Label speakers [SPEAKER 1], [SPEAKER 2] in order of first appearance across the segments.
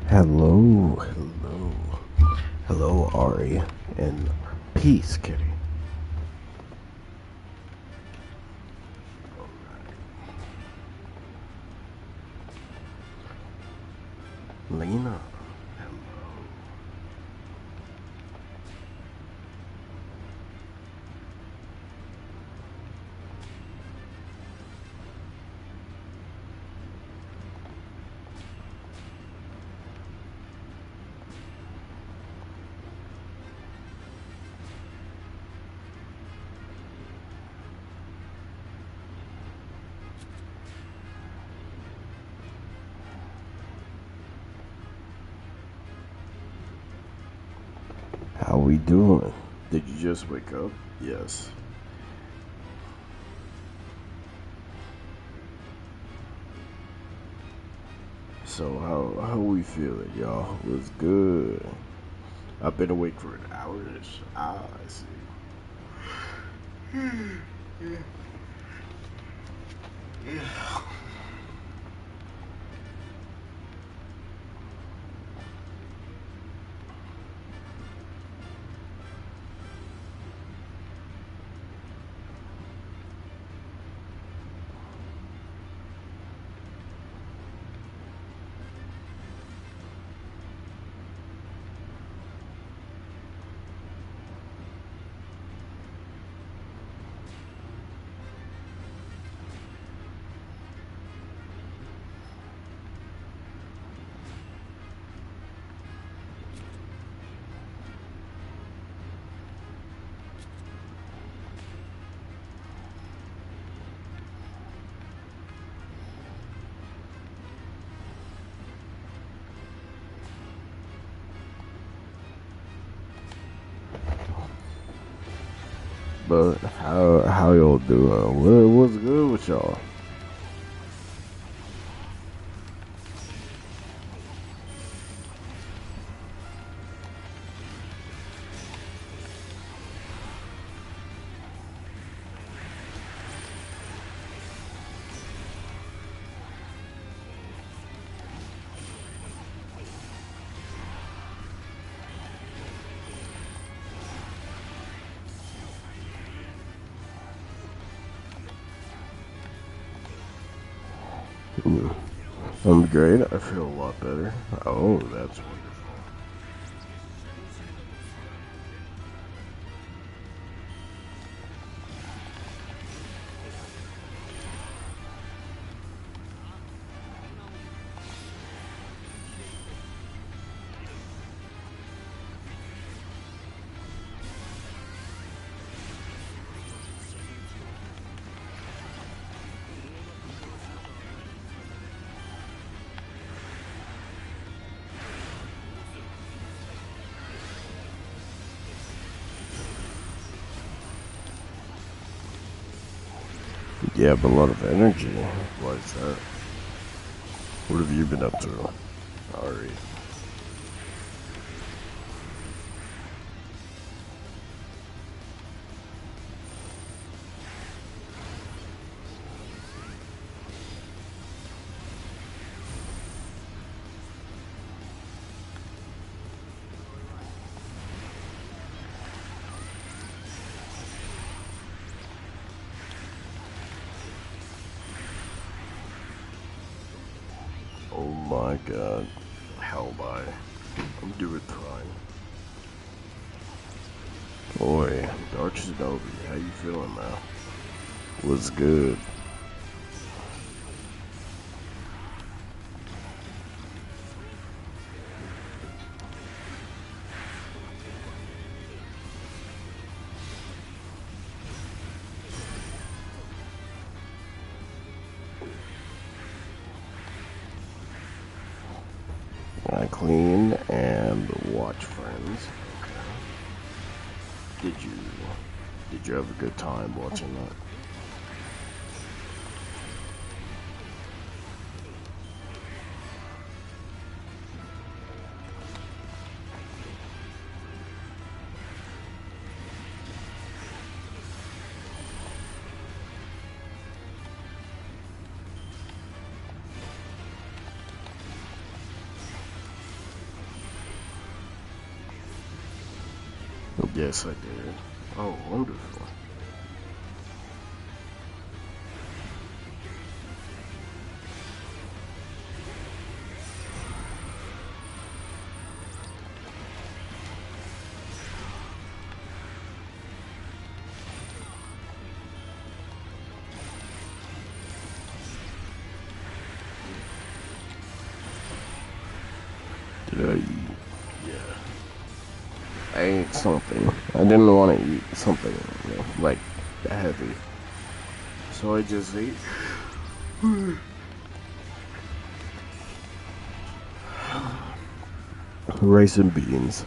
[SPEAKER 1] Hello, hello, hello, Ari, and peace, Kitty. Lena, hello. How we doing? Did you just wake up? Yes. So how we feeling, y'all? Was good. I've been awake for an hour. I see. Yeah. But how y'all doing? What's good with y'all? Mm, I'm great. I feel a lot better. Oh, that's wonderful. Yeah, but a lot of energy. Why is that? What have you been up to, Ari? Oh my god. Hell bye. I'm doing fine. Boy, Dark Shinobi, how you feeling now? What's good? I clean and watch Friends. Okay. Did you have a good time watching that? Yes, I did. Oh, wonderful. Did I eat? Yeah. I ate something. I didn't want to eat something, like heavy. So I just ate rice and beans.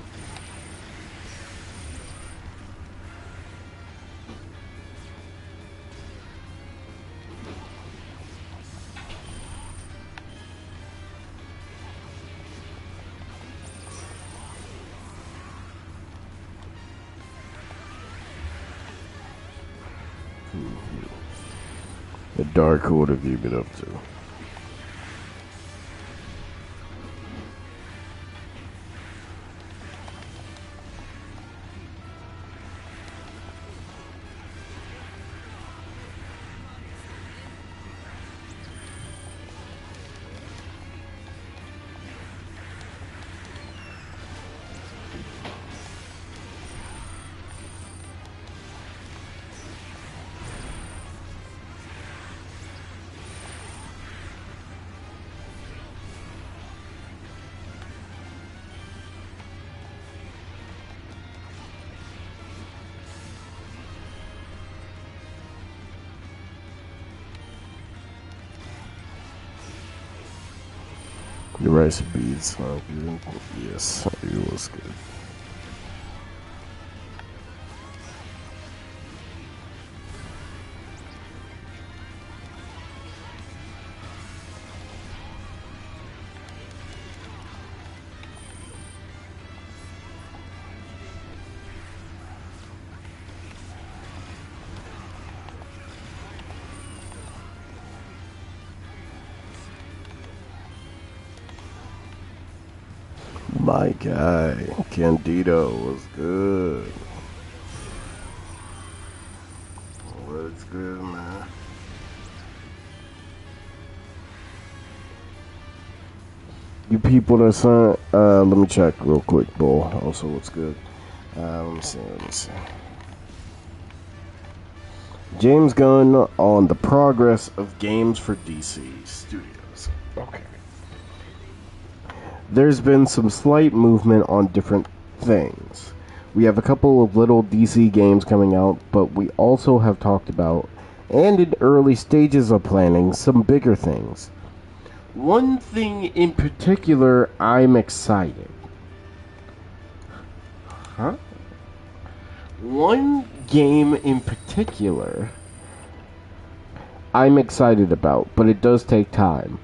[SPEAKER 1] The dark, what have you been up to? The rice and beans sound good. Yes, it was good. My guy, Candido was good. What's good, man? You people that sent, let me check real quick, Bull. Also, what's good? Let me see. James Gunn on the progress of games for DC Studios. Okay. There's been some slight movement on different things. We have a couple of little DC games coming out, but we also have talked about, and in early stages of planning, some bigger things. One thing in particular, I'm excited. Huh? One game in particular, I'm excited about, but it does take time.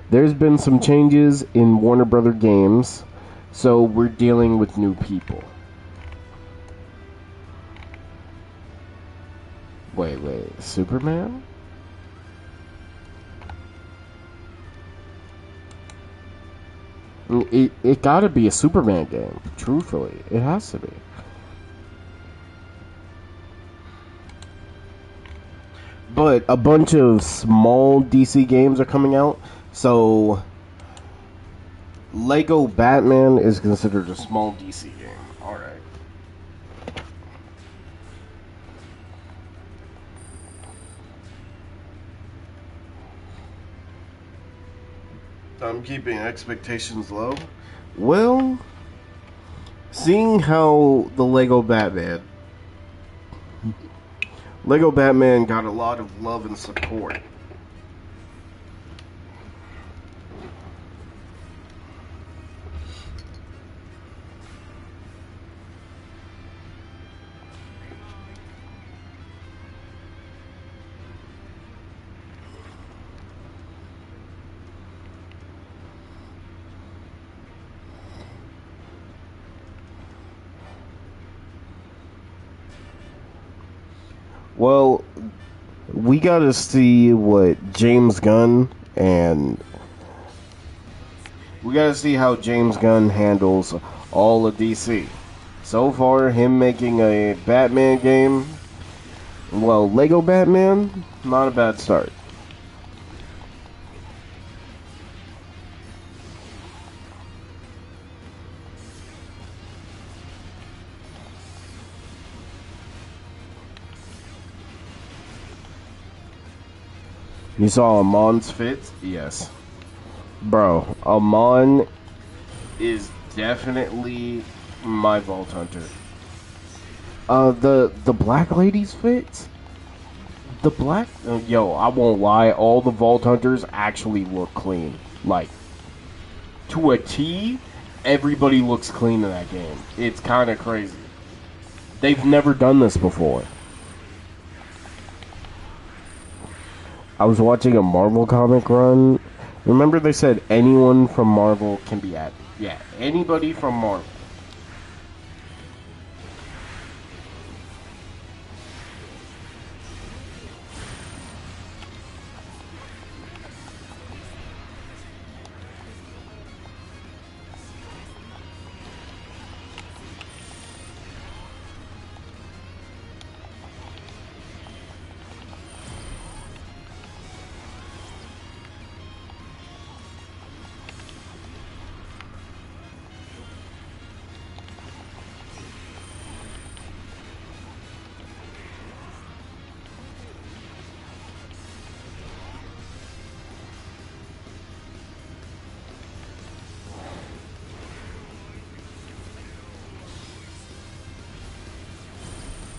[SPEAKER 1] There's been some changes in Warner Brother Games, so we're dealing with new people. Wait, Superman? It gotta be a Superman game, truthfully. It has to be. But a bunch of small DC games are coming out, so Lego Batman is considered a small DC game. Alright. I'm keeping expectations low. Well, seeing how the Lego Batman got a lot of love and support. Well, we gotta see what James Gunn and we gotta see how James Gunn handles all of DC. So far, him making a Batman game, well, Lego Batman, not a bad start. You saw Amon's fit? Yes. Bro, Amon is definitely my Vault Hunter. The black lady's fit? The black... yo, I won't lie, all the Vault Hunters actually look clean. Like, to a T, everybody looks clean in that game. It's kind of crazy. They've never done this before. I was watching a Marvel comic run. Remember they said anyone from Marvel can be at... yeah, anybody from Marvel.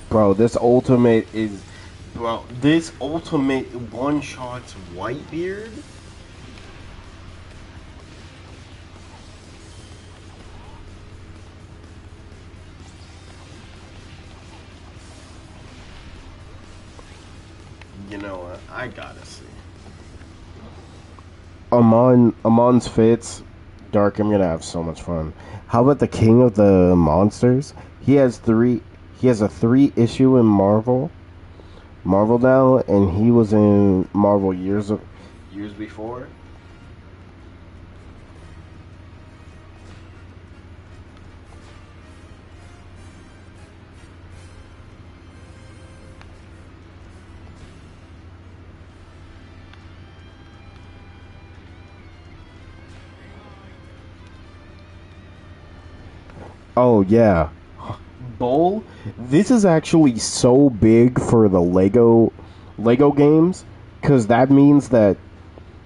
[SPEAKER 1] Bro, this ultimate is... bro, this ultimate one-shots Whitebeard? You know what? I gotta see. Amon's fits. Dark, I'm gonna have so much fun. How about the King of the Monsters? He has a 3 issue in Marvel now, and he was in Marvel years before. Oh yeah, Bull. This is actually so big for the Lego games, because that means that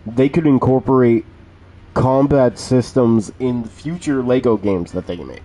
[SPEAKER 1] they could incorporate combat systems in future Lego games that they make.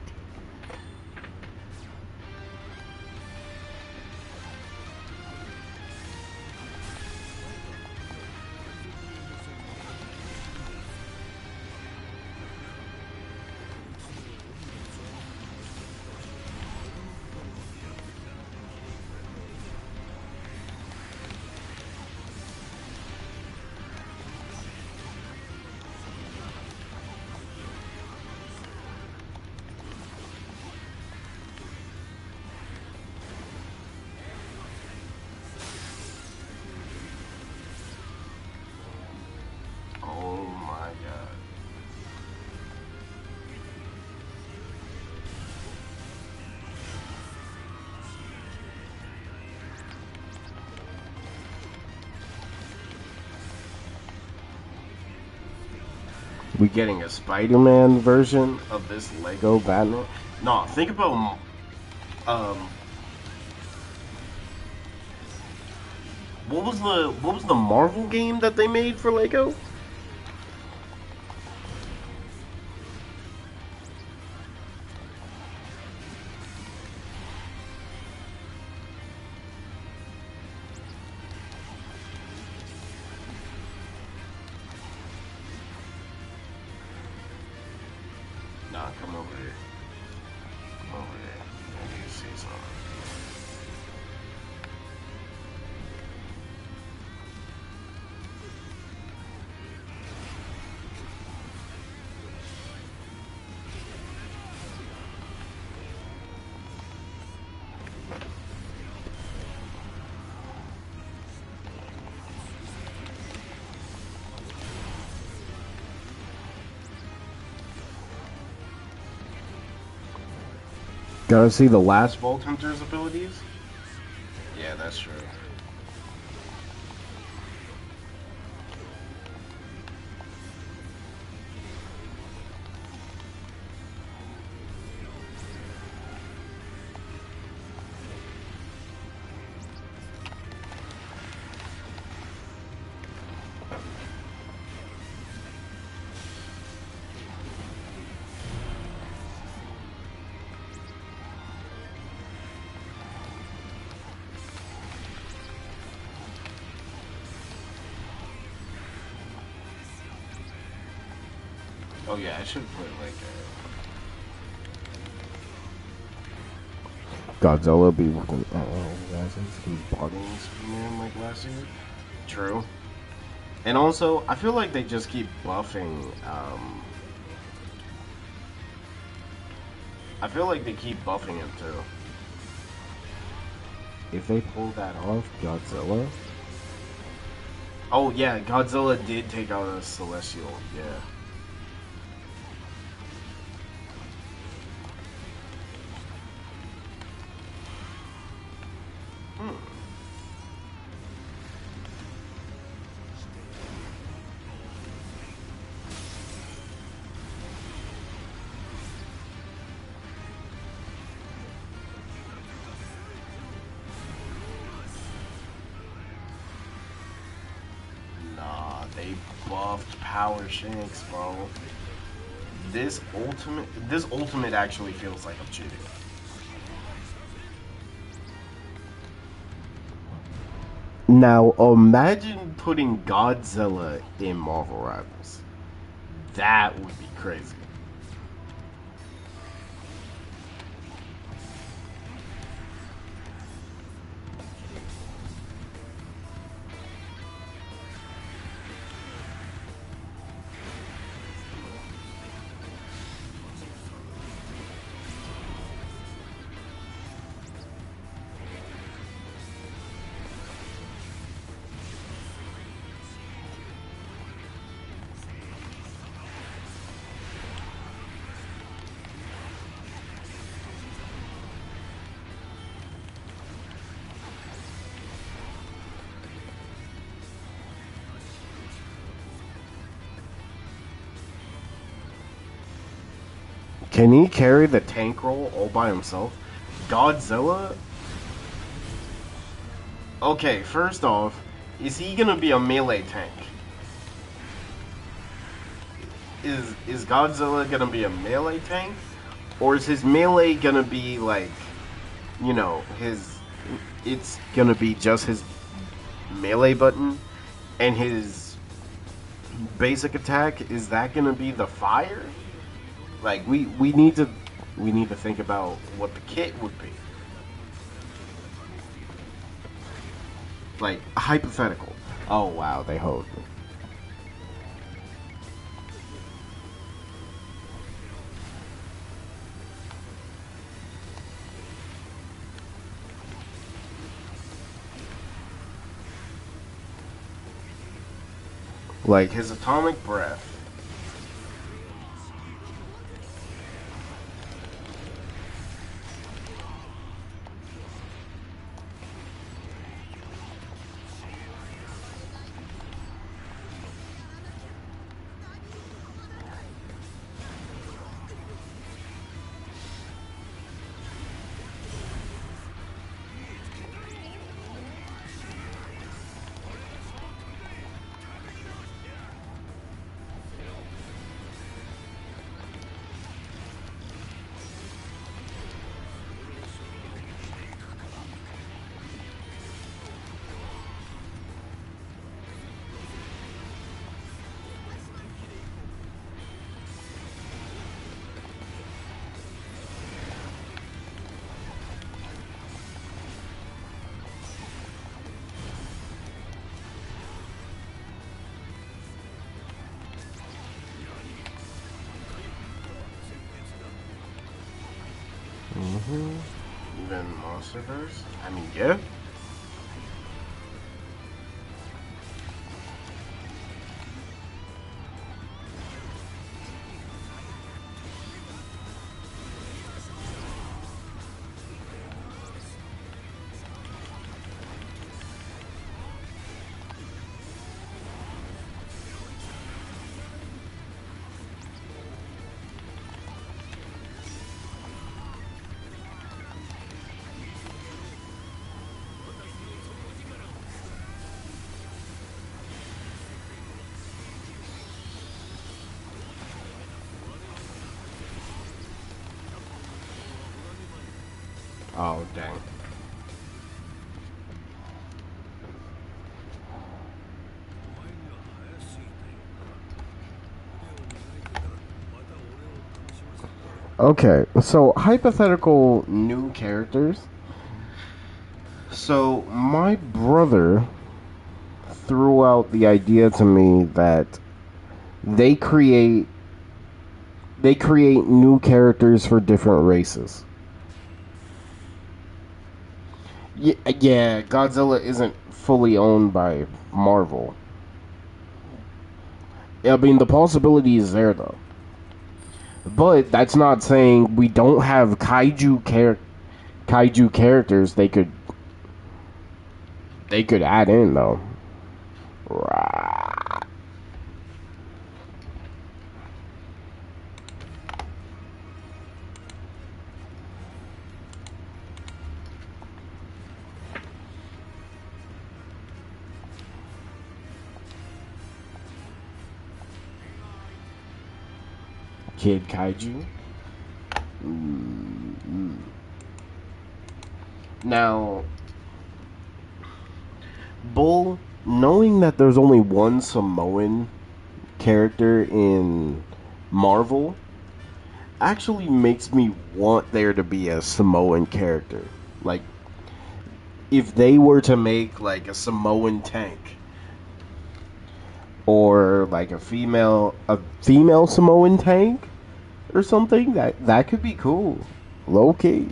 [SPEAKER 1] Oh my god. We getting a Spider-Man version of this Lego Batman? No, think about um what was the Marvel game that they made for Lego? Nah, come over here. Come over here. I need to see something. Gotta see the last Vault Hunter's abilities? Yeah, that's true. Oh yeah, I should put like Godzilla be looking. Guys, some bogging Superman like last year. True. And also, I feel like they just keep buffing. I feel like they keep buffing him too. If they pull that off, Godzilla. Oh yeah, Godzilla did take out a Celestial. Yeah. They buffed Power Shanks, bro. This ultimate actually feels like I'm cheating. Now imagine putting Godzilla in Marvel Rivals. That would be crazy. Can he carry the tank role all by himself? Godzilla? Okay, first off, is he gonna be a melee tank? Is Godzilla gonna be a melee tank? Or is his melee gonna be like, you know, it's gonna be just his melee button, and his basic attack, is that gonna be the fire? Like we need to think about what the kit would be. Like hypothetical. Oh wow, they hold me. Like his atomic breath. Even Monsterverse? I mean, yeah. Oh, dang. Okay, so hypothetical new characters. So my brother threw out the idea to me that they create they create new characters for different races. Yeah, Godzilla isn't fully owned by Marvel. I mean, the possibility is there though, but that's not saying we don't have kaiju characters they could add in though. Right. Kid kaiju. Mm. Now, Bull, knowing that there's only one Samoan character in Marvel, actually makes me want there to be a Samoan character. Like, if they were to make like a Samoan tank or like a female Samoan tank or something, that could be cool. Low key.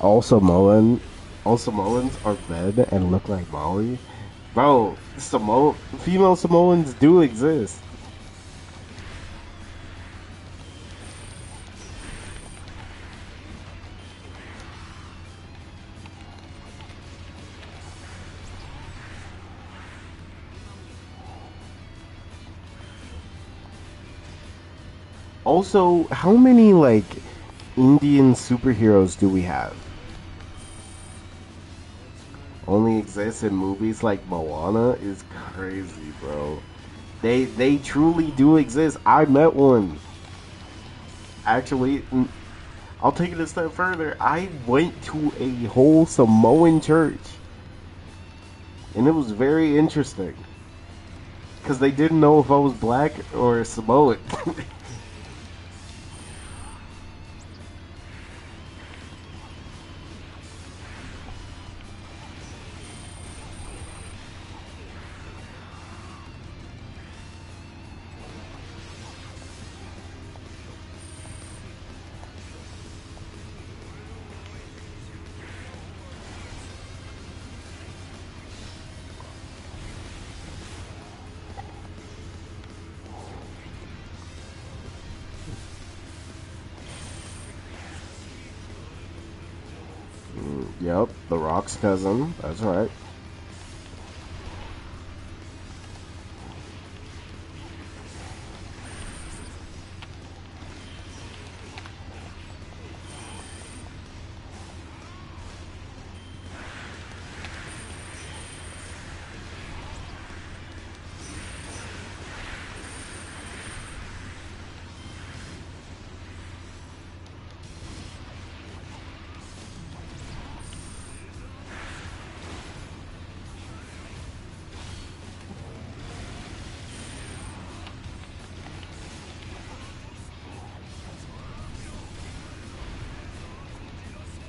[SPEAKER 1] All Samoan, all Samoans are men and look like Molly. Bro, female Samoans do exist. Also, how many like Indian superheroes do we have? Only exists in movies like Moana is crazy, bro. They truly do exist. I met one. Actually, I'll take it a step further. I went to a whole Samoan church, and it was very interesting because they didn't know if I was black or Samoan. Yep, The Rock's cousin. That's right.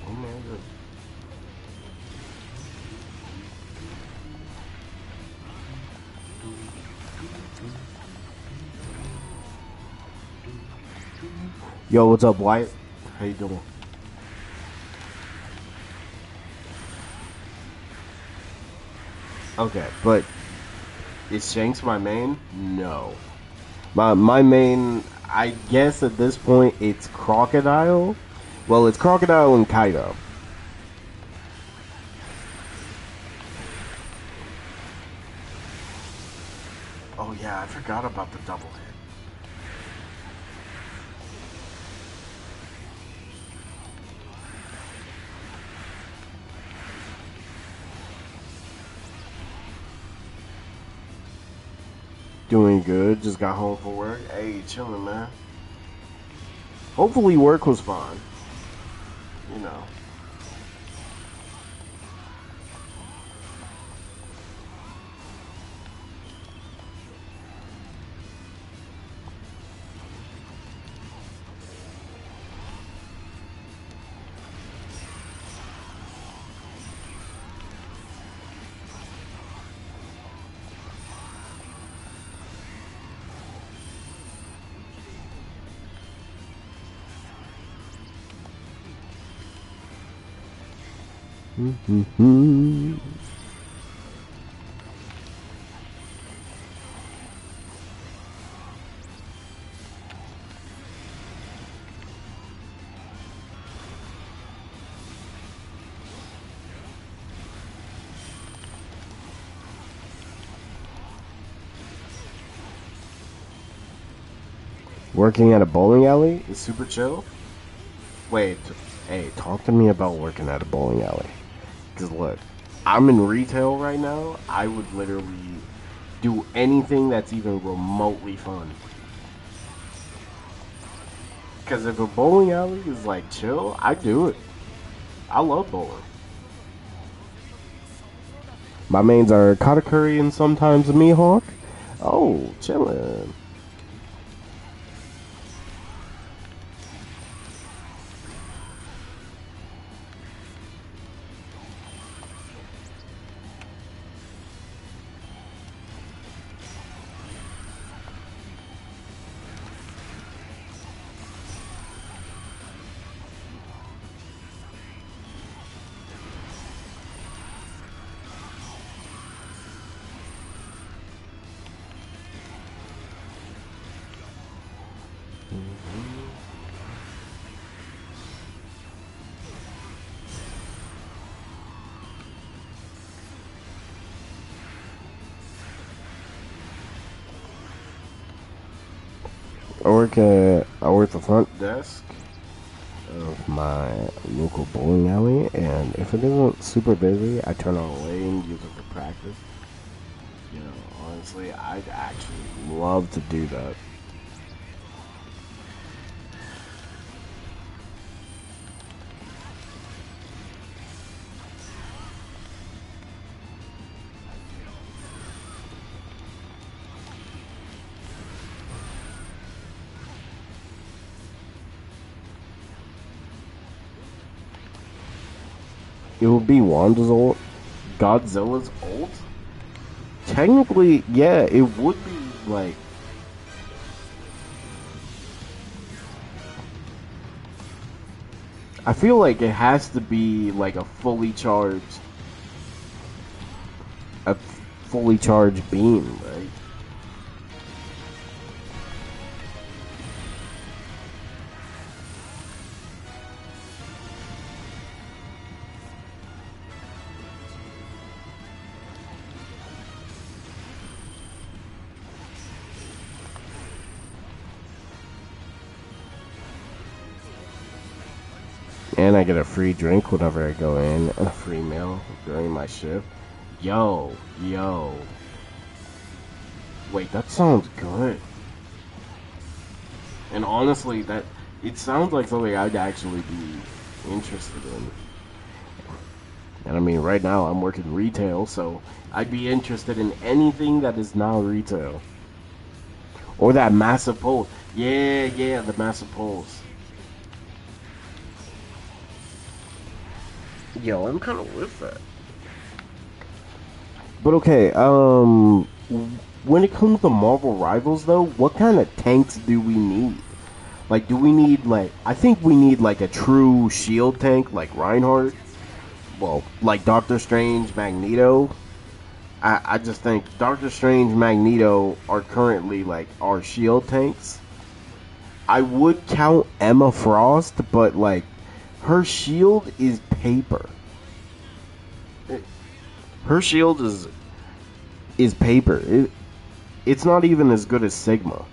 [SPEAKER 1] Oh my god. Yo, what's up, Wyatt? How you doing? Okay, but is Shanks my main? No. My main, I guess at this point, it's Crocodile. Well, it's Crocodile and Kaido. Oh yeah, I forgot about the double hit. Doing good. Just got home from work. Hey, chilling, man. Hopefully, work was fine. You know. Working at a bowling alley is super chill. Wait, hey, talk to me about working at a bowling alley. Because look, I'm in retail right now. I would literally do anything that's even remotely fun. Because if a bowling alley is like chill, I do it. I love bowling. My mains are Katakuri and sometimes a Mihawk. Oh, chillin'. I work the front desk of my local bowling alley, and if it isn't super busy, I turn it away and use it for practice. You know, honestly, I'd actually love to do that. It would be Wanda's ult, Godzilla's ult. Technically, yeah, it would be like. I feel like it has to be like a fully charged beam, right? And I get a free drink whenever I go in, and a free meal during my shift. Yo. Wait, that sounds good. And honestly, that it sounds like something I'd actually be interested in. And I mean, right now I'm working retail, so I'd be interested in anything that is not retail. Or that massive pulse. Yeah, the massive pulse. Yo, I'm kind of with that. But okay, when it comes to Marvel Rivals, though, what kind of tanks do we need? Like, do we need, like, I think we need, like, a true shield tank, like Reinhardt. Well, like Doctor Strange, Magneto. I just think Doctor Strange, Magneto are currently like our shield tanks. I would count Emma Frost, but like her shield is paper. Her shield is paper. It's not even as good as Sigma.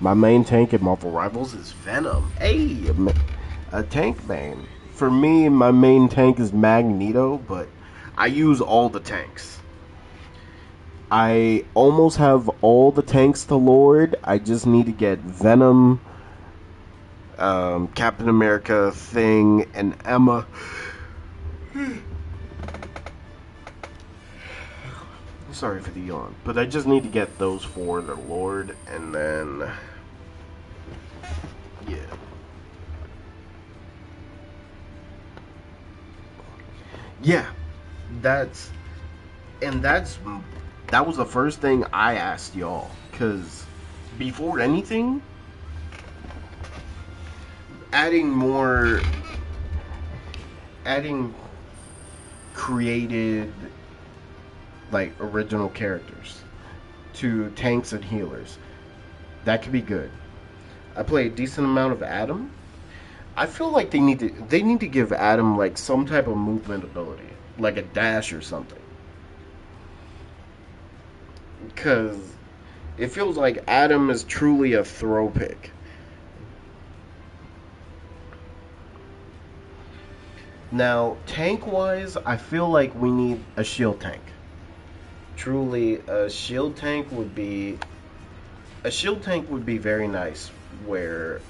[SPEAKER 1] My main tank in Marvel Rivals is Venom. Hey, a tank main. For me, my main tank is Magneto, but I use all the tanks. I almost have all the tanks to Lord. I just need to get Venom, Captain America, Thing, and Emma. Sorry for the yawn, but I just need to get those four to Lord, and then yeah, yeah. That's and that was the first thing I asked y'all, because before anything, adding more, adding created like original characters to tanks and healers, that could be good. I play a decent amount of Adam. I feel like they need to give Adam like some type of movement ability, like a dash or something, because it feels like Adam is truly a throw pick. Now, tank wise, I feel like we need a shield tank. Truly, a shield tank would be very nice. Where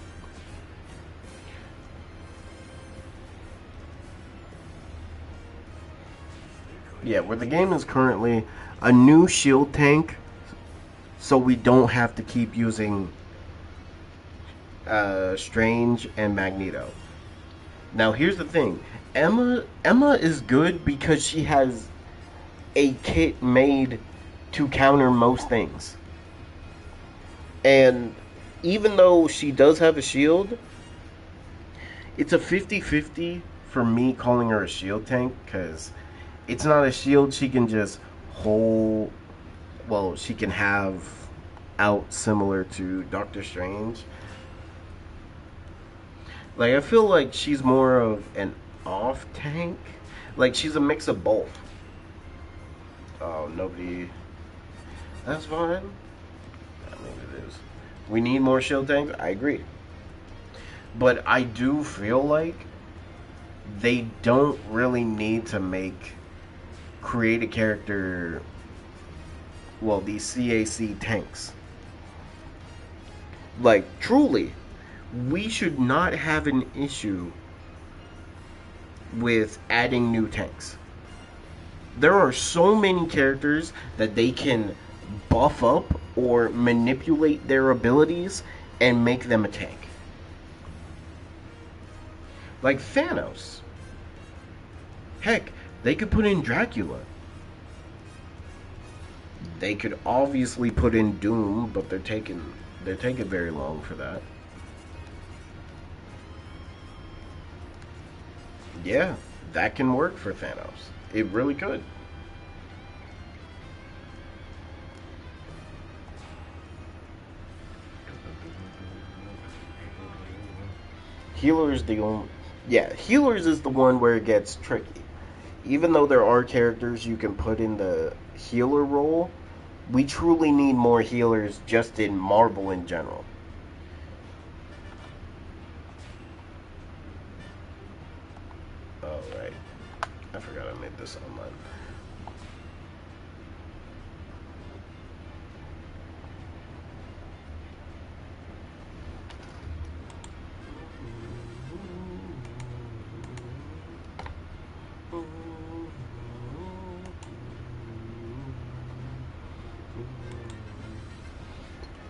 [SPEAKER 1] yeah, where the game is currently a new shield tank, so we don't have to keep using Strange and Magneto. Now, here's the thing: Emma is good because she has a kit made to counter most things, and even though she does have a shield, it's a 50-50 for me calling her a shield tank, because it's not a shield she can just hold. Well, she can have out similar to Doctor Strange. Like, I feel like she's more of an off tank. Like, she's a mix of both. Oh, nobody. That's fine. I mean, it is. We need more shield tanks. I agree. But I do feel like they don't really need to create a character. Well, these CAC tanks. Like, truly, we should not have an issue with adding new tanks. There are so many characters that they can buff up or manipulate their abilities and make them a tank. Like Thanos. Heck, they could put in Dracula. They could obviously put in Doom, but they're taking very long for that. Yeah, that can work for Thanos. It really could. Healer's the only. Yeah, Healers is the one where it gets tricky. Even though there are characters you can put in the healer role, we truly need more healers just in Marvel in general. Oh, right. I forgot I made this online.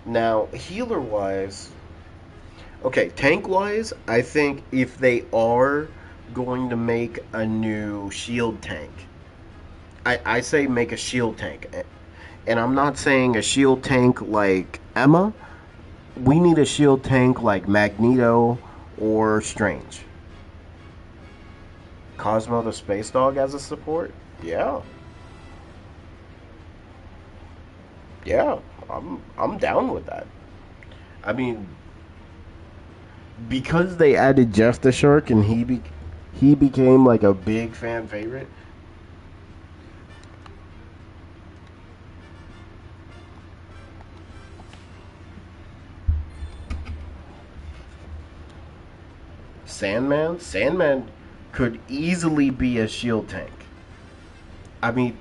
[SPEAKER 1] Now, healer wise, okay, tank wise, I think if they are going to make a new shield tank, I say make a shield tank. And I'm not saying a shield tank like Emma. We need a shield tank like Magneto or Strange. Cosmo the Space Dog as a support? Yeah. Yeah, I'm down with that. I mean, because they added Jeff the Shark and he became like a big fan favorite. Sandman could easily be a shield tank. I mean,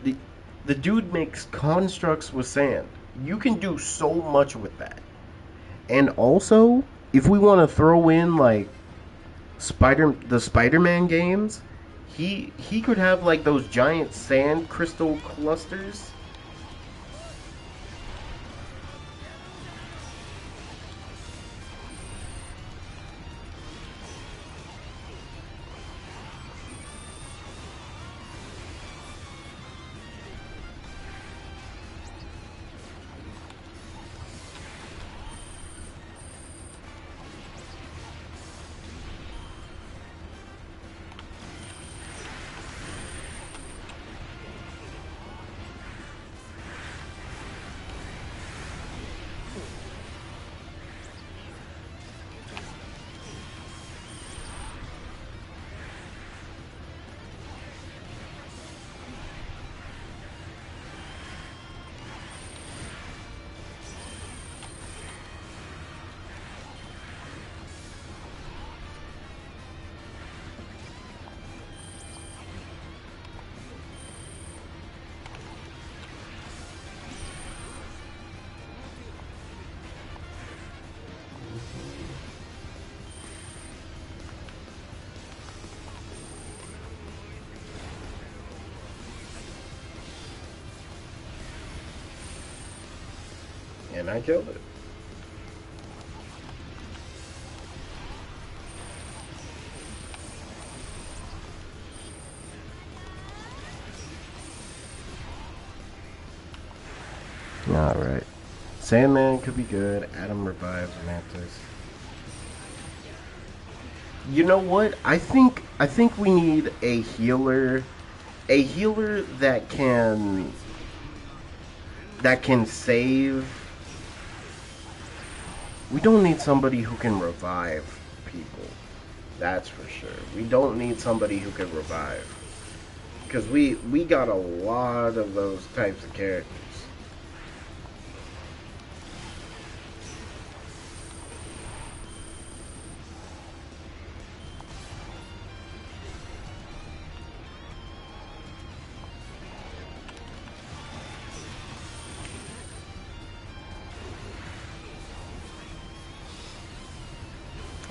[SPEAKER 1] the dude makes constructs with sand. You can do so much with that. And also, if we want to throw in like the Spider-Man games, he could have like those giant sand crystal clusters. And I killed it. Alright. Sandman could be good. Adam revives Mantis. You know what? I think we need a healer, that can save. We don't need somebody who can revive people. That's for sure. We don't need somebody who can revive because we got a lot of those types of characters.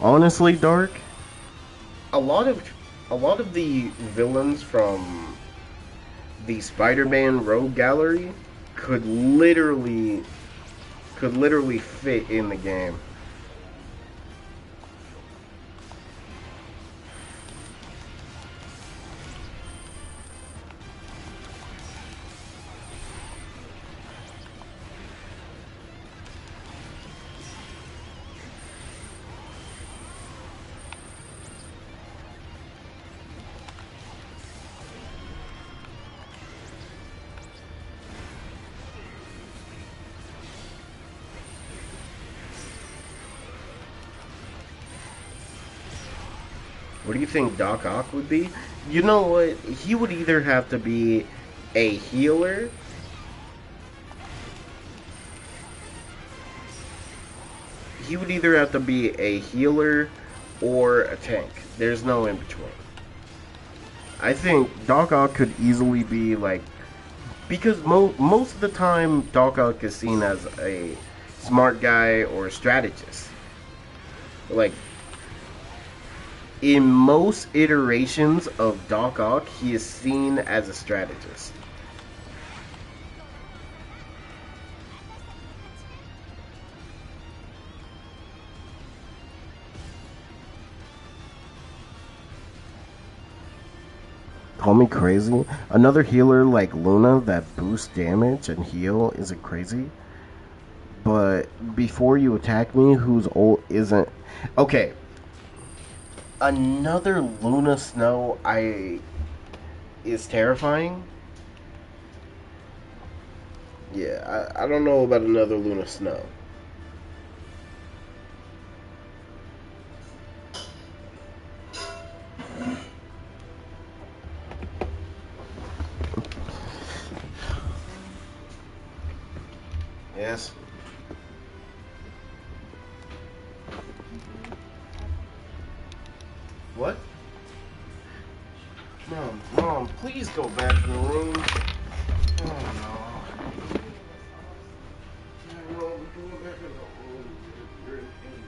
[SPEAKER 1] Honestly, Dark, a lot of a lot of the villains from the Spider-Man Rogue Gallery could literally could literally fit in the game. What do you think Doc Ock would be? You know what? He would either have to be a healer. He would either have to be a healer or a tank. There's no in between. I think Doc Ock could easily be like, because most of the time Doc Ock is seen as a smart guy or a strategist. Like in most iterations of Doc Ock, he is seen as a strategist. Call me crazy. Another healer like Luna that boosts damage and heal isn't crazy. But before you attack me, who's old isn't okay. Another Luna Snow I is terrifying. Yeah, I don't know about another Luna Snow. Yes. What? Mom, please go back to the room. Oh no. Mom, go back to the room. You're in pain.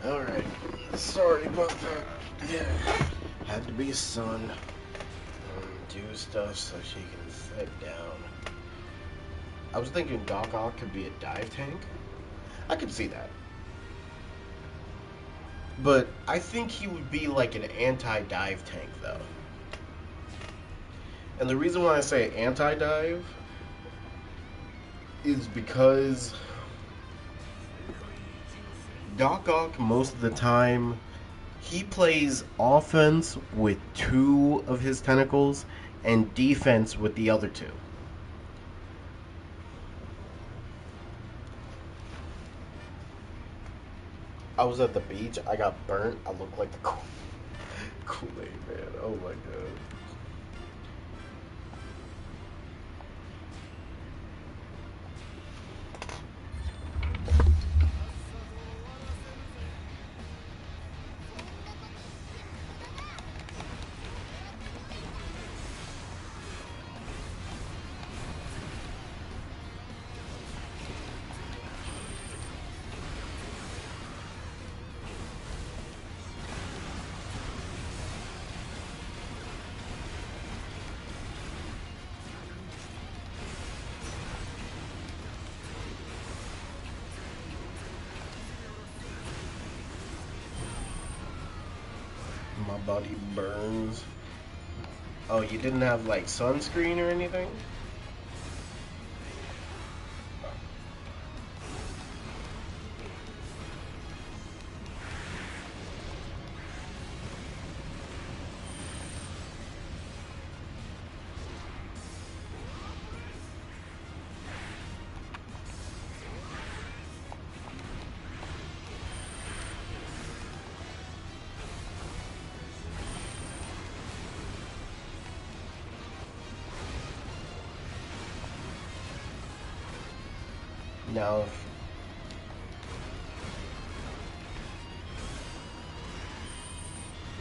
[SPEAKER 1] Alright. Sorry about that. Yeah. Had to be a son. Do stuff so she can sit down. I was thinking Doc Ock could be a dive tank. I could see that. But I think he would be like an anti-dive tank, though. And the reason why I say anti-dive is because Doc Ock, most of the time, he plays offense with two of his tentacles and defense with the other two. I was at the beach. I got burnt. I look like the Kool-Aid man. Oh my god. My body burns. Oh, you didn't have like sunscreen or anything?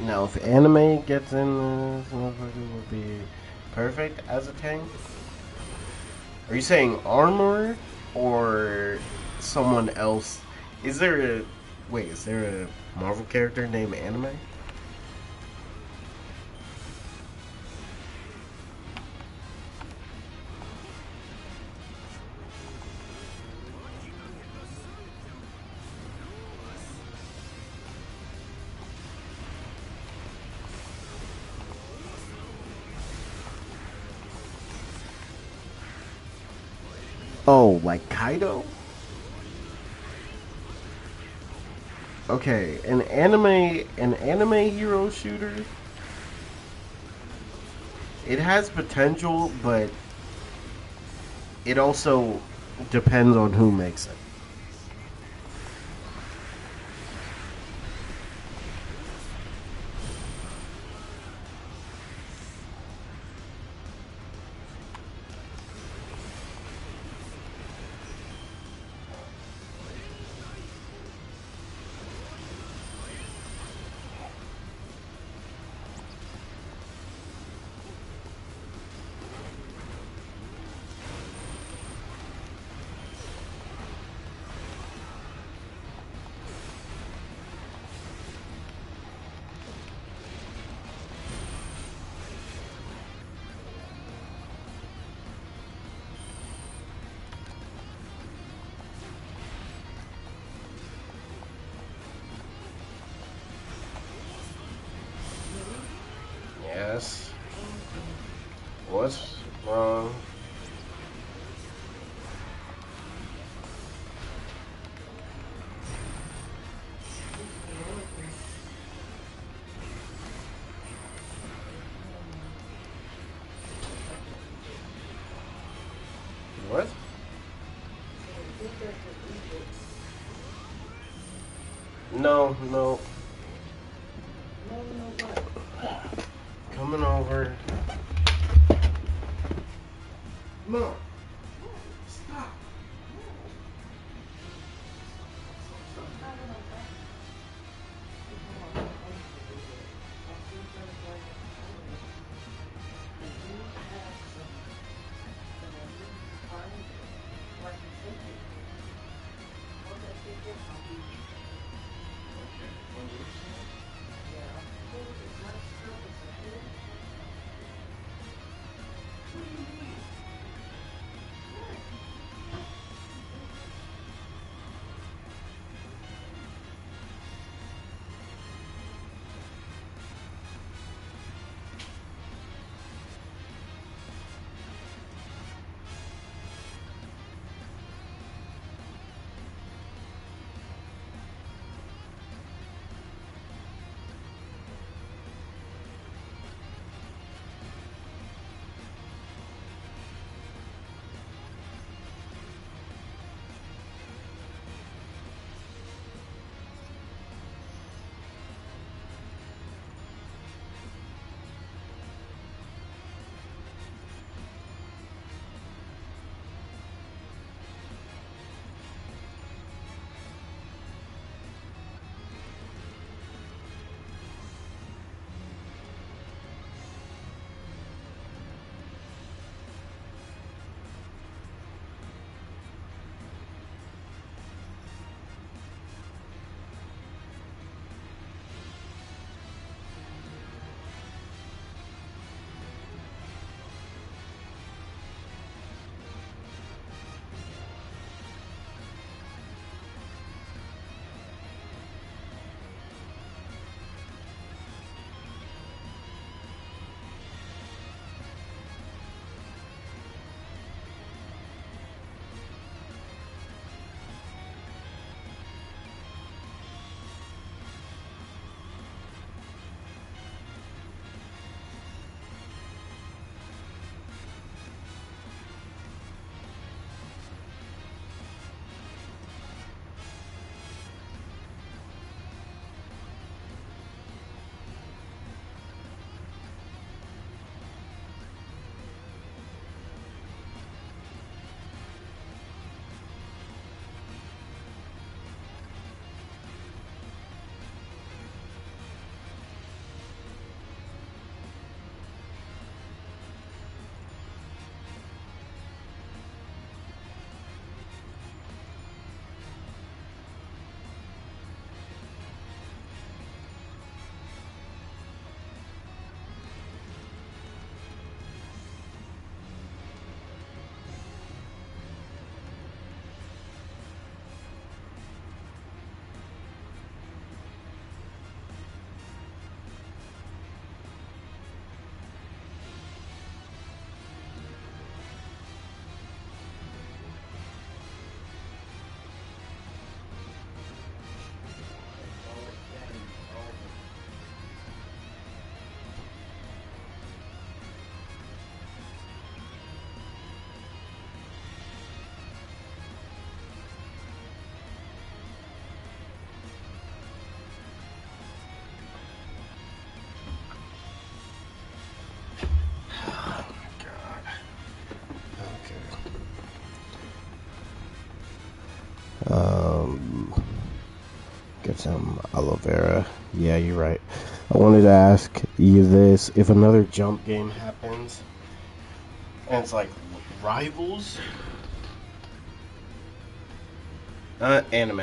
[SPEAKER 1] Now, if anime gets in, this motherfucker would be perfect as a tank. Are you saying armor or someone else? Is there a wait? Is there a Marvel character named Anime? Oh, like Kaido? Okay, an anime hero shooter. It has potential, but it also depends on who makes it. Yes. What's wrong? What? No, no. Coming over. Mom, stop. Um, get some aloe vera. Yeah, you're right. I wanted to ask you this: if another jump game happens, and it's like rivals, anime.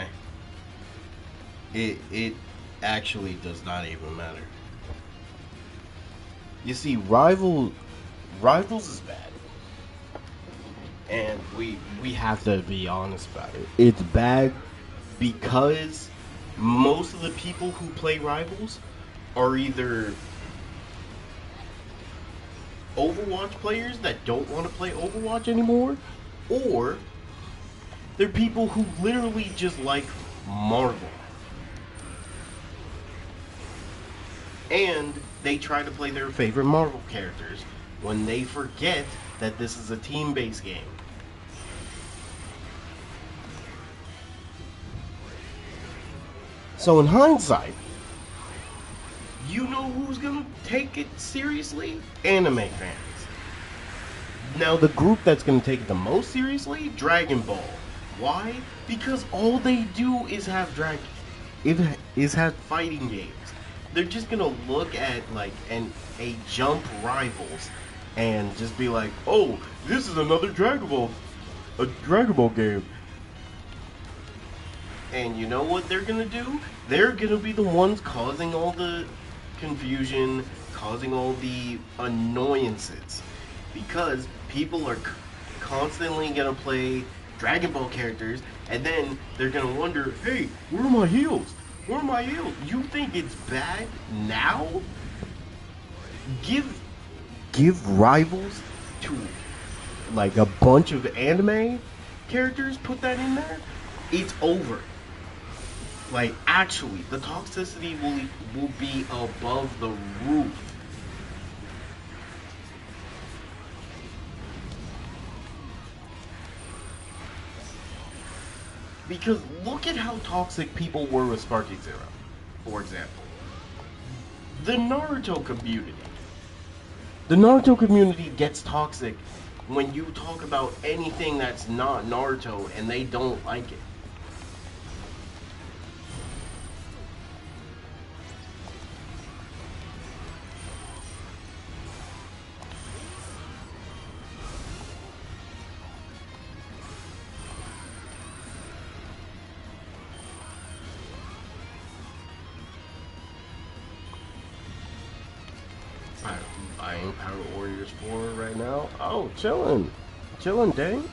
[SPEAKER 1] It actually does not even matter. You see, rivals is bad, and we have to be honest about it. It's bad because most of the people who play rivals are either Overwatch players that don't want to play Overwatch anymore, or they're people who literally just like Marvel. And they try to play their favorite Marvel characters when they forget that this is a team-based game. So in hindsight, you know who's gonna take it seriously? Anime fans. Now the group that's gonna take it the most seriously, Dragon Ball. Why? Because all they do is have have fighting games. They're just gonna look at like a Jump Rivals and just be like, oh, this is another a Dragon Ball game. And you know what they're gonna do? They're gonna be the ones causing all the confusion, causing all the annoyances. Because people are constantly gonna play Dragon Ball characters, and then they're gonna wonder, hey, where are my heels? Where are my heels? You think it's bad now? Give rivals to like a bunch of anime characters, put that in there, it's over. Like actually, the toxicity will be above the roof. Because look at how toxic people were with Sparky Zero, for example. The Naruto community. The Naruto community gets toxic when you talk about anything that's not Naruto and they don't like it. Buying Power Warriors 4 right now. Oh, chillin'. Chillin', dang.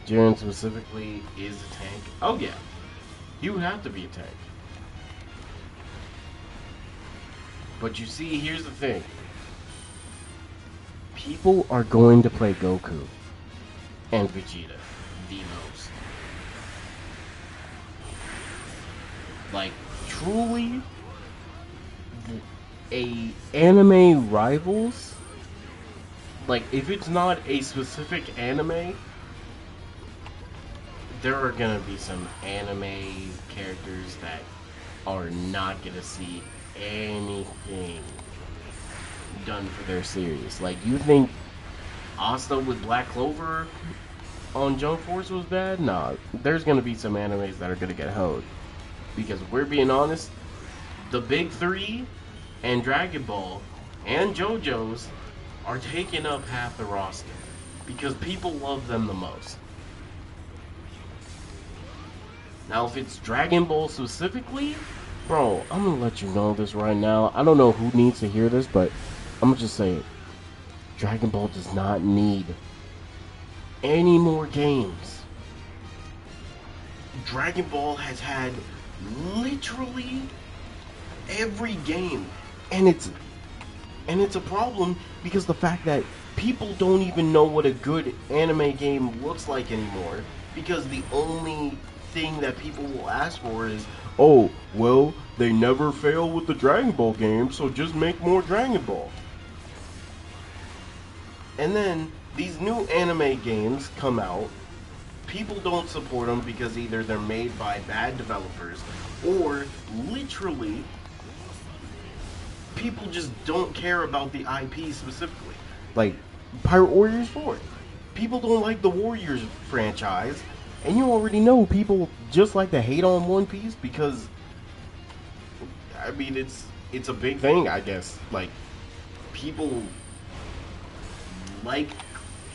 [SPEAKER 1] Jiren specifically is a tank. Oh, yeah. He would have to be a tank. But you see, here's the thing. People are going to play Goku and Vegeta the most. Like, truly, a anime rivals, like if it's not a specific anime, there are gonna be some anime characters that are not gonna see anything done for their series. Like, you think Asta with Black Clover on Jump Force was bad? Nah, there's gonna be some animes that are gonna get hoed. Because if we're being honest, the big three and Dragon Ball and JoJo's are taking up half the roster because people love them the most. Now, if it's Dragon Ball specifically, bro, I'm gonna let you know this right now. I don't know who needs to hear this, but I'm gonna just say it. Dragon Ball does not need any more games. Dragon Ball has had literally every game, and it's a problem because the fact that people don't even know what a good anime game looks like anymore, because the only thing that people will ask for is, oh, well, they never fail with the Dragon Ball game, so just make more Dragon Ball. And then these new anime games come out, people don't support them because either they're made by bad developers or literally people just don't care about the IP specifically. Like Pirate Warriors 4. People don't like the Warriors franchise, And you already know people just like to hate on One Piece because, I mean, it's a big thing, I guess. Like, people like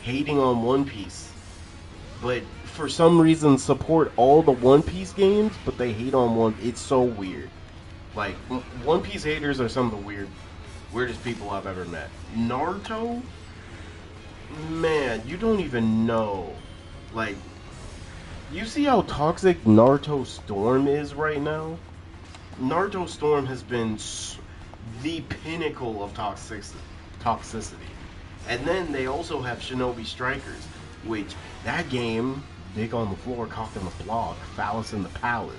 [SPEAKER 1] hating on One Piece, but for some reason support all the One Piece games, but they hate on one. It's so weird. Like, One Piece haters are some of the weirdest people I've ever met. Naruto, man, you don't even know. Like, you see how toxic Naruto Storm is right now? Naruto Storm has been the pinnacle of toxicity. And then they also have Shinobi Strikers, which that game, dick on the floor, cock in the block, phallus in the palace.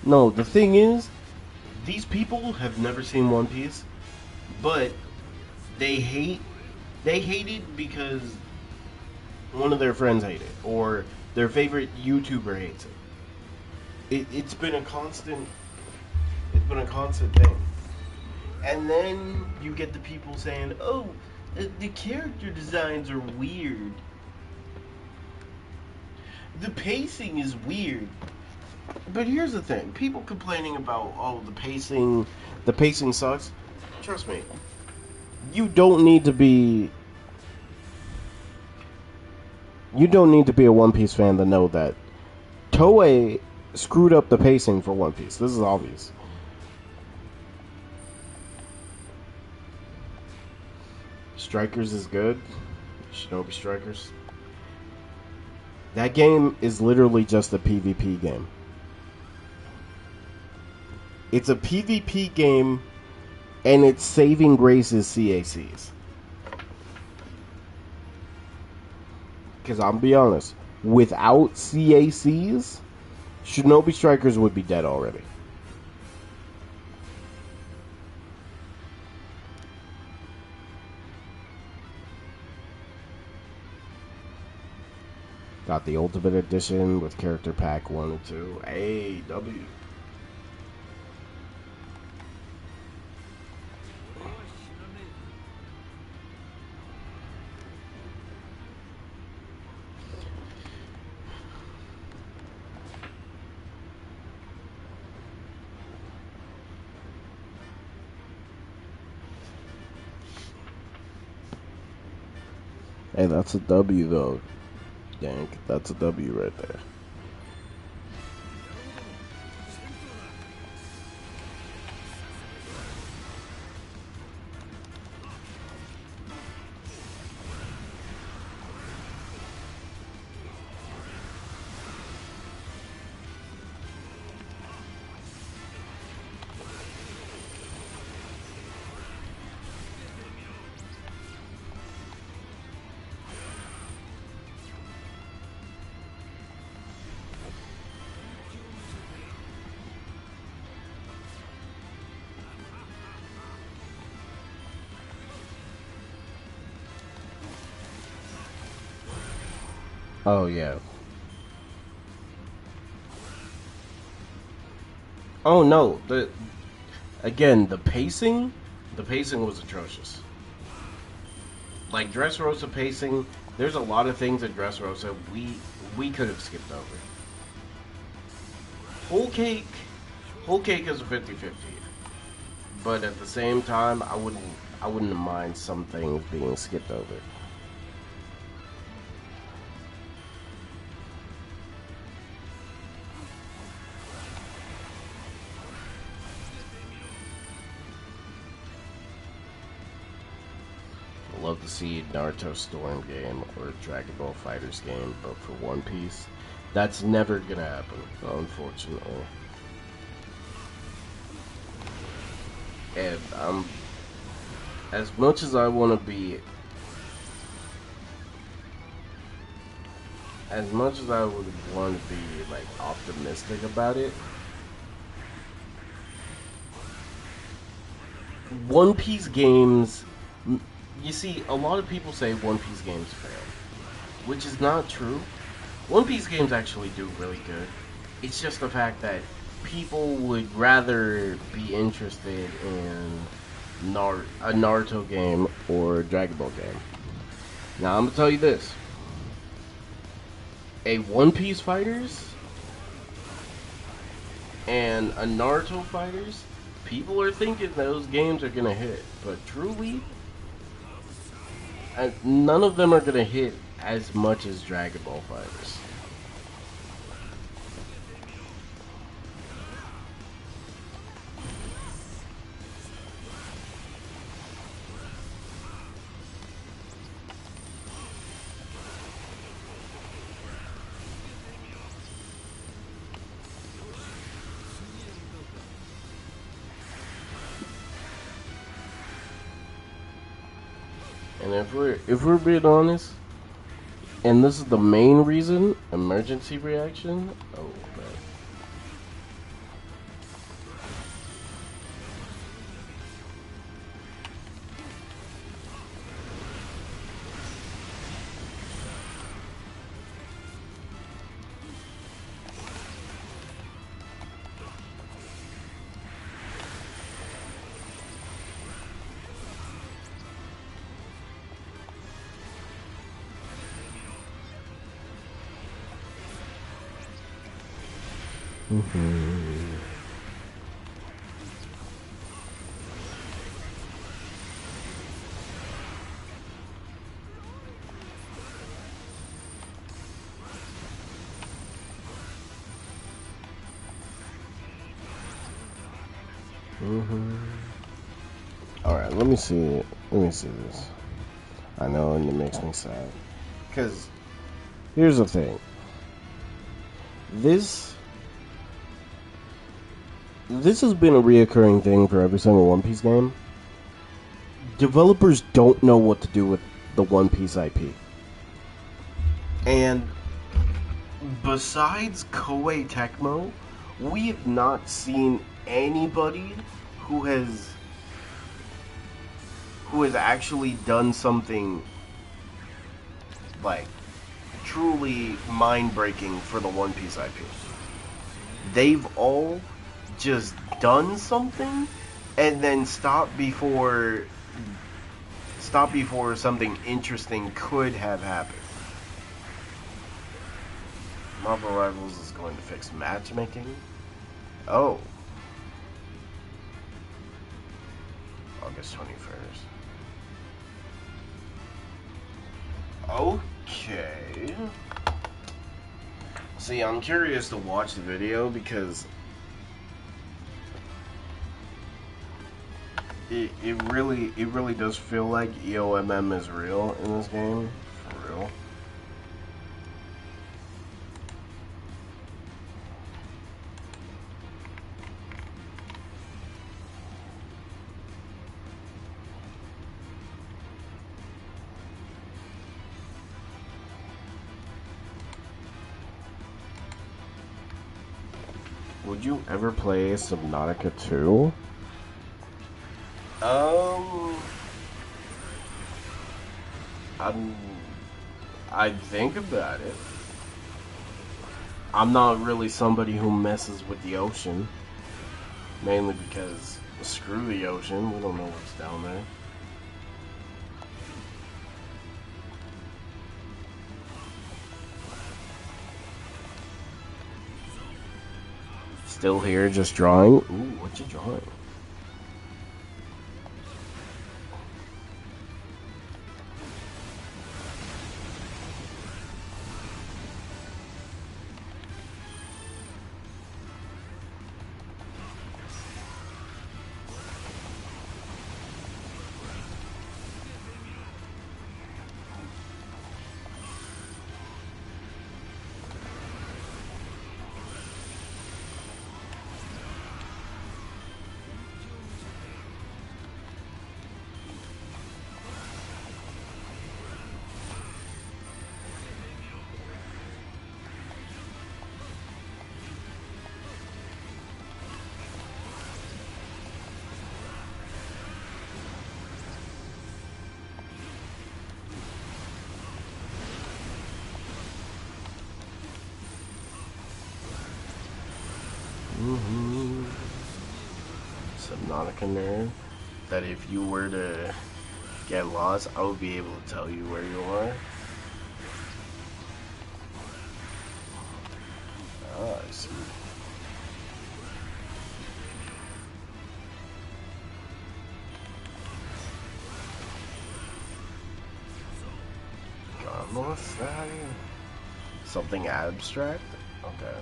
[SPEAKER 1] No, the thing is, these people have never seen One Piece, but they hate they hate it because one of their friends hate it or their favorite YouTuber hates it's been a constant thing. And then you get the people saying, "Oh, the character designs are weird. The pacing is weird." But here's the thing: people complaining about, "Oh, the pacing sucks." Trust me, you don't need to be you don't need to be a One Piece fan to know that Toei screwed up the pacing for One Piece. This is obvious. Strikers is good. Shinobi Strikers. That game is literally just a PvP game. It's a PvP game, and its saving grace is CACs. Because I'll be honest, without CACs, Shinobi Strikers would be dead already. Got the Ultimate Edition with Character Pack 1 and 2. Hey, W. Hey, that's a W though. Yank, that's a W right there. Oh yeah. Oh no, the pacing was atrocious. Like Dressrosa pacing, there's a lot of things in Dressrosa we could have skipped over. Whole cake, whole cake is a 50-50. But at the same time, I wouldn't mind some things being skipped over. Love to see Naruto Storm game or Dragon Ball Fighters game, but for One Piece, that's never gonna happen, unfortunately. And as much as I want to be, as much as I would want to be like optimistic about it, One Piece games, you see, a lot of people say One Piece games fail, which is not true. One Piece games actually do really good. It's just the fact that people would rather be interested in a Naruto game or a Dragon Ball game. Now, I'm gonna tell you this. A One Piece Fighters and a Naruto Fighters, people are thinking those games are gonna hit, but truly, none of them are gonna hit as much as Dragon Ball Fighters. And if we're being honest, and this is the main reason, emergency reaction. Oh man. All right, let me see. Let me see this. I know, and it makes me sad. Because here's the thing. This has been a reoccurring thing for every single One Piece game. Developers don't know what to do with the One Piece IP. And besides Koei Tecmo, we have not seen anybody who has actually done something like truly mind-breaking for the One Piece IP. They've all just done something and then stopped before something interesting could have happened. Marvel Rivals is going to fix matchmaking. Oh. August 21st. Okay. See, I'm curious to watch the video because it really does feel like EOMM is real in this game. For real. Would you ever play Subnautica 2? I'd think about it. I'm not really somebody who messes with the ocean. Mainly because, screw the ocean, we don't know what's down there. Still here, just drawing. Ooh, what you drawing? Mm-hmm. Subnautica nerd. That if you were to get lost, I would be able to tell you where you are. Ah, I see. What's that? Something abstract? Okay.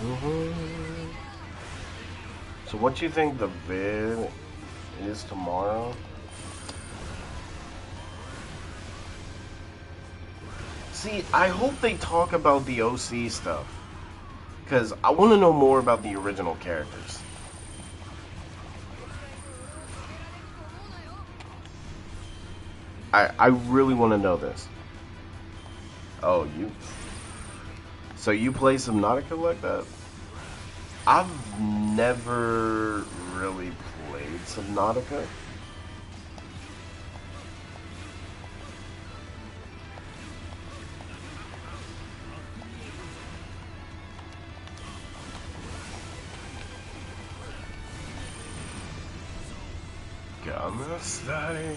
[SPEAKER 1] Mm-hmm. So what do you think the vid is tomorrow? See, I hope they talk about the OC stuff. Because I want to know more about the original characters. I really want to know this. Oh, you... So you play Subnautica like that? I've never really played Subnautica. Gonna study.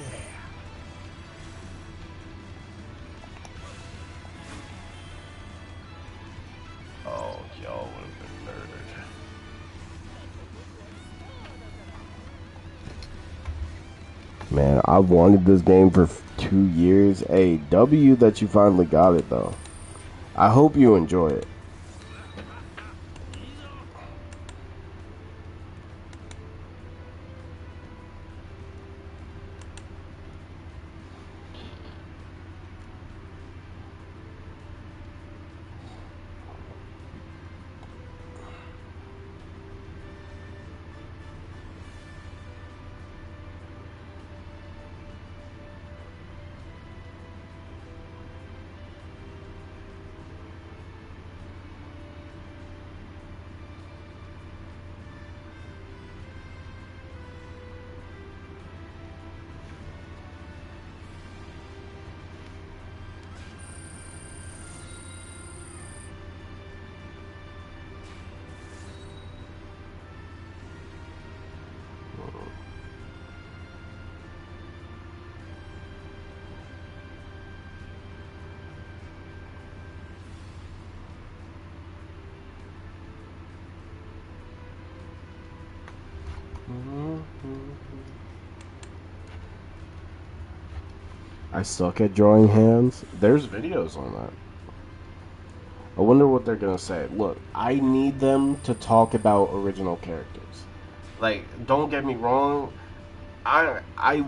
[SPEAKER 1] Oh, y'all would have been murdered. Man, I wanted this game for 2 years. Hey, W that you finally got it though. I hope you enjoy it. I suck at drawing hands. There's videos on that. I wonder what they're gonna say. Look, I need them to talk about original characters. Like, don't get me wrong. I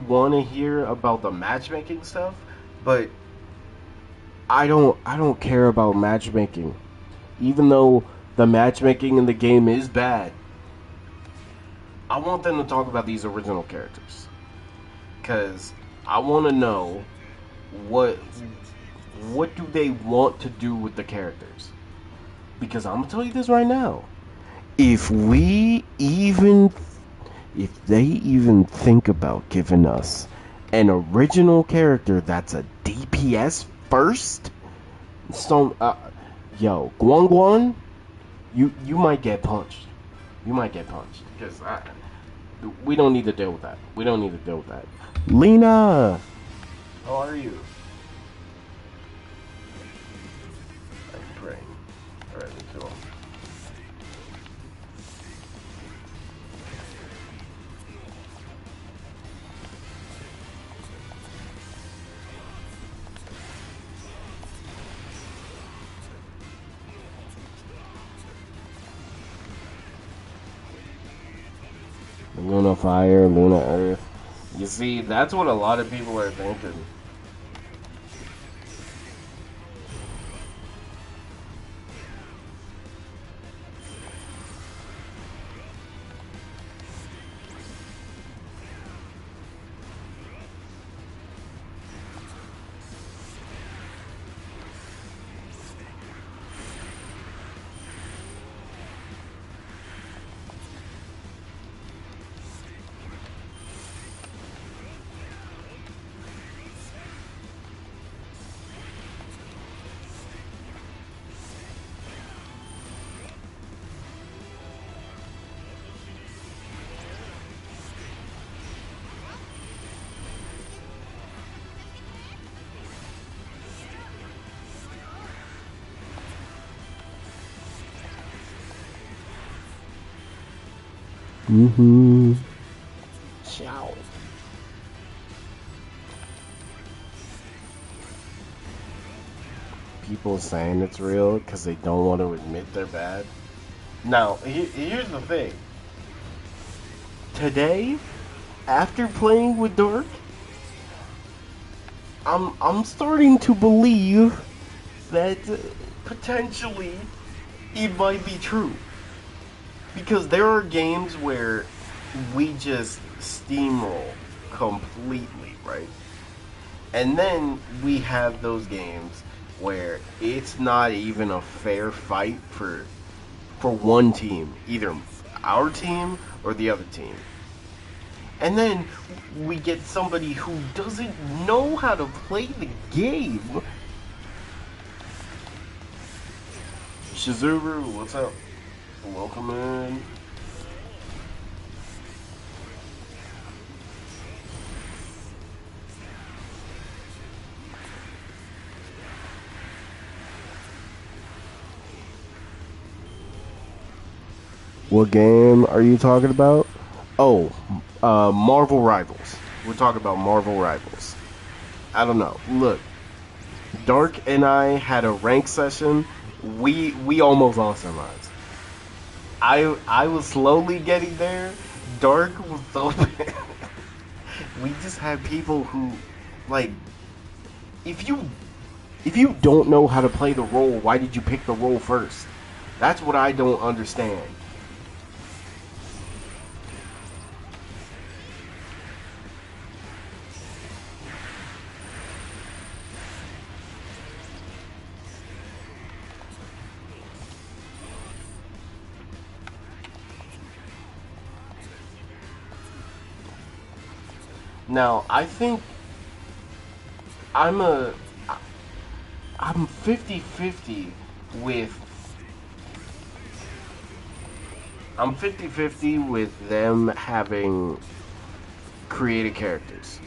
[SPEAKER 1] want to hear about the matchmaking stuff, but I don't care about matchmaking. Even though the matchmaking in the game is bad, I want them to talk about these original characters. Cause I want to know what what do they want to do with the characters. Because I'm gonna tell you this right now. If we even if they even think about giving us an original character that's a DPS first, so yo, Guan Guan, you might get punched. You might get punched because we don't need to deal with that. We don't need to deal with that. Lena, how are you? I'm praying. All right, me too. Luna Fire, Luna Earth. You see, that's what a lot of people are thinking. Mm-hmm. Ciao. People saying it's real because they don't want to admit they're bad. Now, here's the thing. Today, after playing with Dark, I'm starting to believe that potentially it might be true. Because there are games where we just steamroll completely, right? And then we have those games where it's not even a fair fight for one team, either our team or the other team. And then we get somebody who doesn't know how to play the game. Shizuru, what's up? Welcome in. What game are you talking about? Oh, Marvel Rivals. We're talking about Marvel Rivals. I don't know. Look, Dark and I had a rank session. We almost lost our minds. I was slowly getting there. Dark was so bad. We just had people who, like, if you if you don't know how to play the role, why did you pick the role first? That's what I don't understand. Now, I think I'm a I'm 50-50 with I'm 50-50 with them having created characters.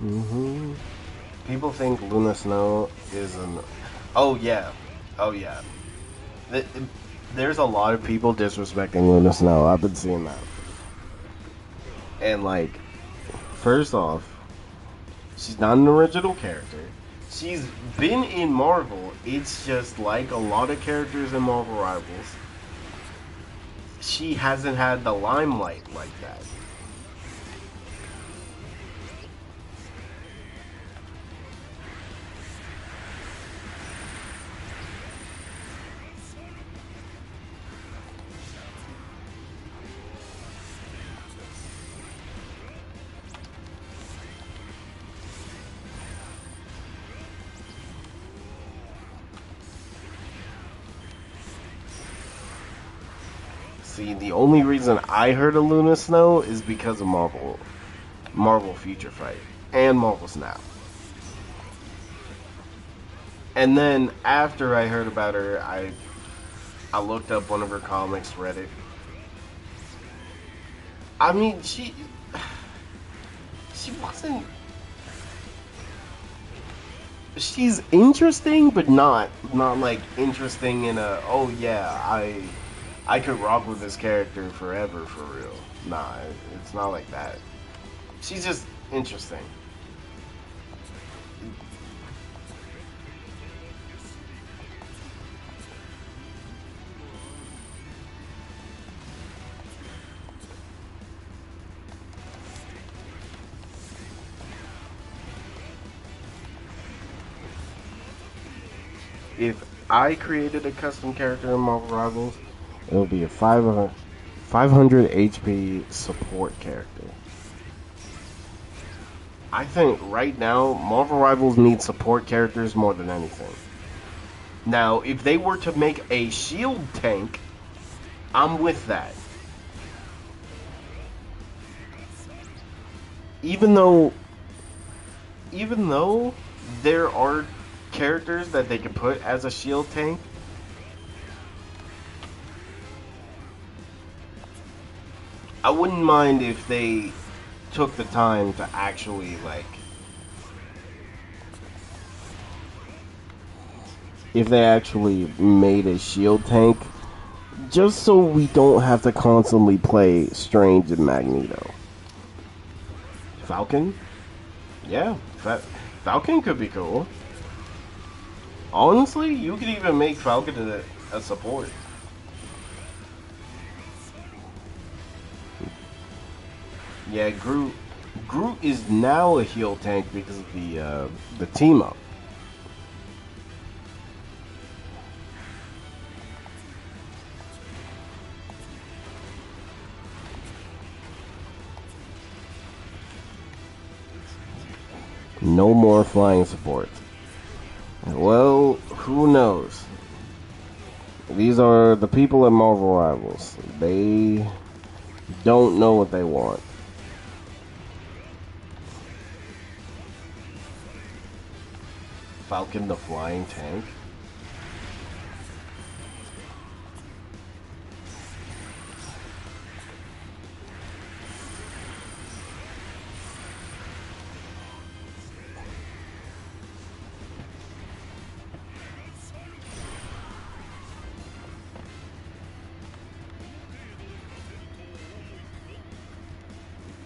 [SPEAKER 1] hmm People think Luna Snow is an. Oh yeah, oh yeah. Th- There's a lot of people disrespecting Luna Snow. I've been seeing that. And like, first off, she's not an original character. She's been in Marvel. It's just like a lot of characters in Marvel Rivals. She hasn't had the limelight like that. See, the only reason I heard of Luna Snow is because of Marvel. Marvel Future Fight and Marvel Snap. And then after I heard about her, I looked up one of her comics, read it. I mean, she wasn't. She's interesting, but not like interesting in a, oh yeah, I could rock with this character forever for real. Nah, it's not like that. She's just interesting. If I created a custom character in Marvel Rivals, it would be a 500 HP support character. I think right now, Marvel Rivals needs support characters more than anything. Now, if they were to make a shield tank, I'm with that. Even though there are characters that they could put as a shield tank, I wouldn't mind if they took the time to actually, like, if they actually made a shield tank, just so we don't have to constantly play Strange and Magneto. Falcon? Yeah, Falcon could be cool. Honestly, you could even make Falcon a support. Yeah, Groot is now a heal tank because of the team up. No more flying support. Well, who knows? These are the people at Marvel Rivals. They don't know what they want. Falcon the flying tank.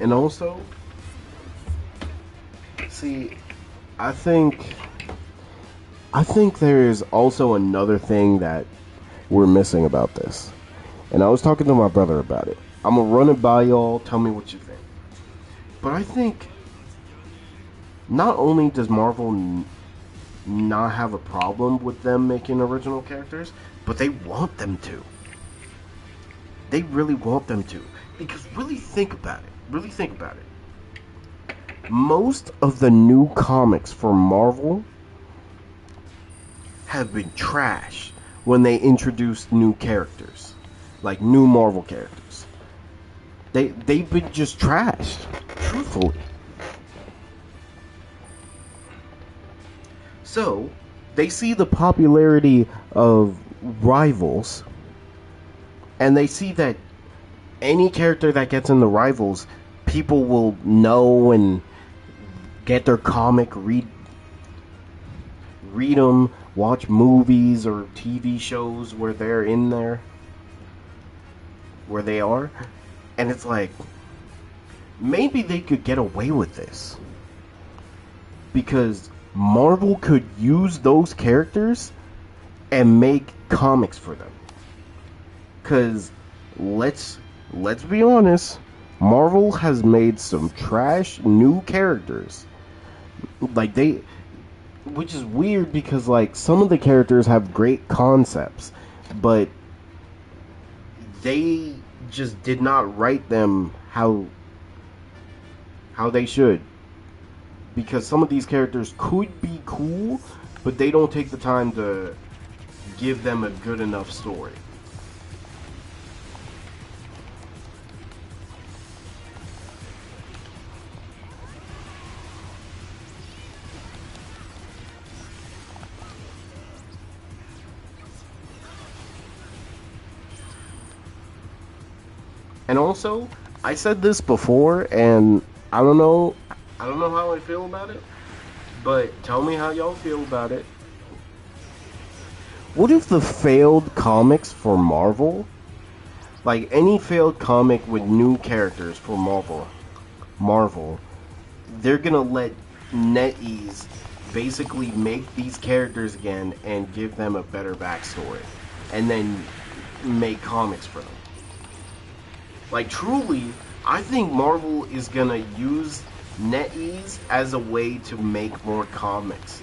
[SPEAKER 1] And also, see, I think there's also another thing that we're missing about this. And I was talking to my brother about it. I'm gonna run it by y'all, tell me what you think. But I think not only does Marvel not have a problem with them making original characters, but they want them to. They really want them to. Because really think about it. Really think about it. Most of the new comics for Marvel have been trash when they introduced new characters. Like new Marvel characters. They've been just trashed. Truthfully. So, they see the popularity of Rivals, and they see that any character that gets in the Rivals, people will know and get their comic, read them, watch movies or TV shows where they're in there, where they are, and it's like, maybe they could get away with this. Because Marvel could use those characters and make comics for them. Because let's be honest, Marvel has made some trash new characters. Like which is weird because like some of the characters have great concepts, but they just did not write them how they should. Because some of these characters could be cool, but they don't take the time to give them a good enough story. And also, I said this before, and I don't know, I don't know how I feel about it, but tell me how y'all feel about it. What if the failed comics for Marvel, like any failed comic with new characters for Marvel, they're gonna let NetEase basically make these characters again and give them a better backstory, and then make comics for them. Like truly, I think Marvel is gonna use NetEase as a way to make more comics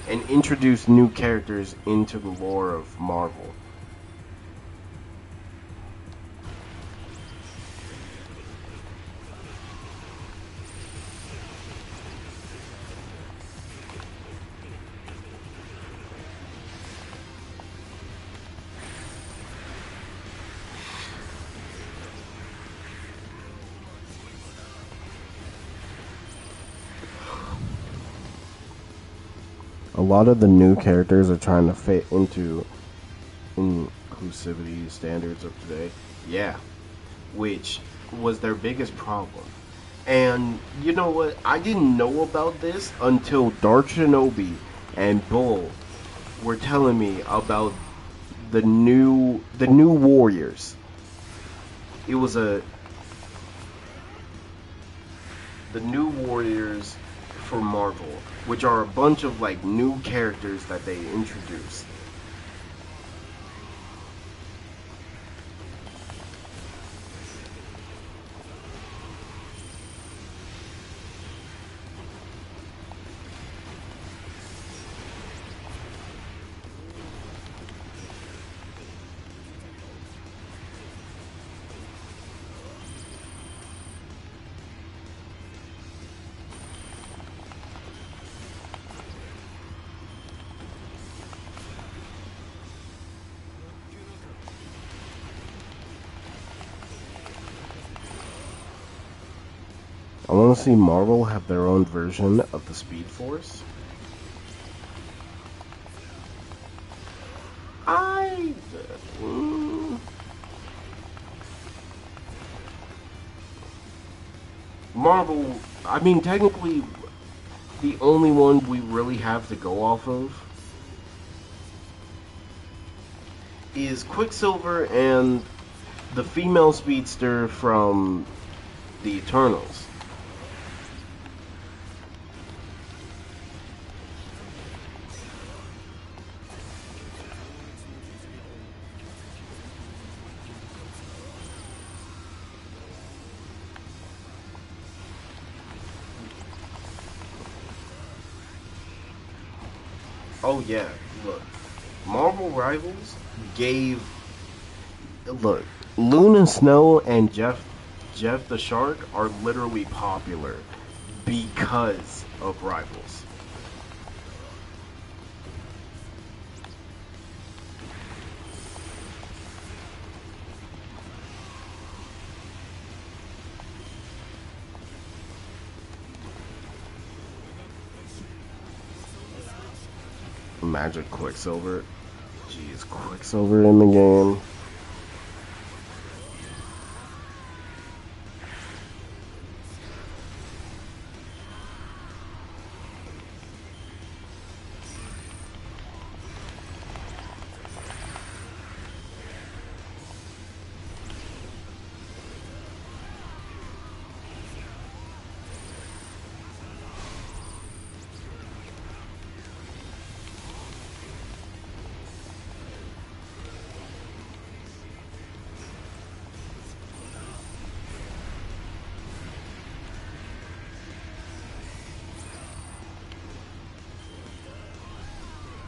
[SPEAKER 1] and introduce new characters into the lore of Marvel. A lot of the new characters are trying to fit into inclusivity standards of today. Yeah, which was their biggest problem. And you know what? I didn't know about this until Dark Shinobi and Bull were telling me about the new Warriors. It was the new Warriors for Marvel, which are a bunch of like new characters that they introduced. I want to see Marvel have their own version of the Speed Force. I mm, Marvel. I mean, technically, the only one we really have to go off of is Quicksilver and the female speedster from the Eternals. Oh yeah, look, Marvel Rivals gave look Luna Snow and Jeff the Shark are literally popular because of Rivals. Magic Quicksilver. Jeez, Quicksilver in the game.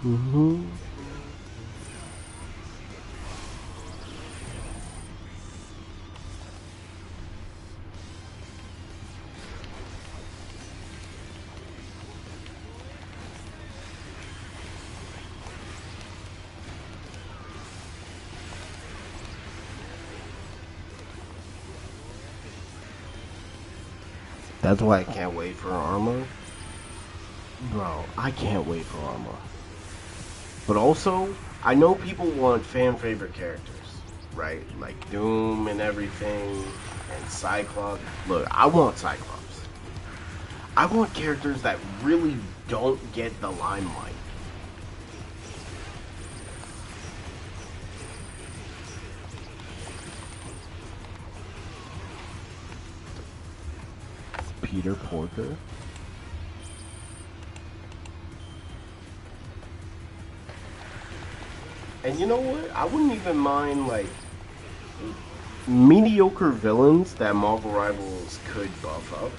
[SPEAKER 1] hmm That's why I can't wait for Armor. Bro, I can't wait for Armor. But also, I know people want fan favorite characters. right? Like Doom and everything, and Cyclops. Look, I want Cyclops. I want characters that really don't get the limelight. Peter Porker. And you know what? I wouldn't even mind like mediocre villains that Marvel Rivals could buff up.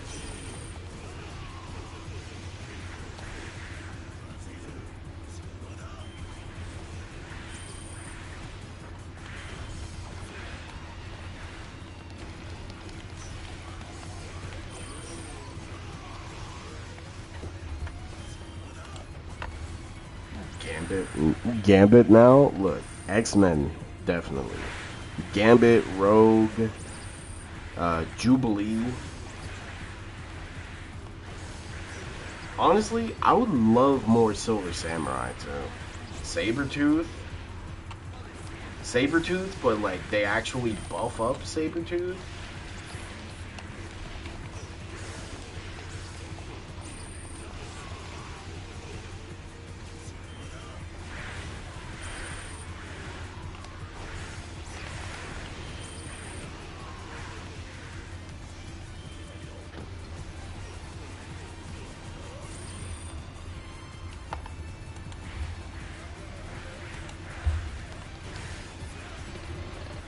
[SPEAKER 1] Gambit now? Look, X-Men, definitely. Gambit, Rogue, Jubilee. Honestly, I would love more Silver Samurai too. Sabretooth. Sabretooth, but like they actually buff up Sabretooth.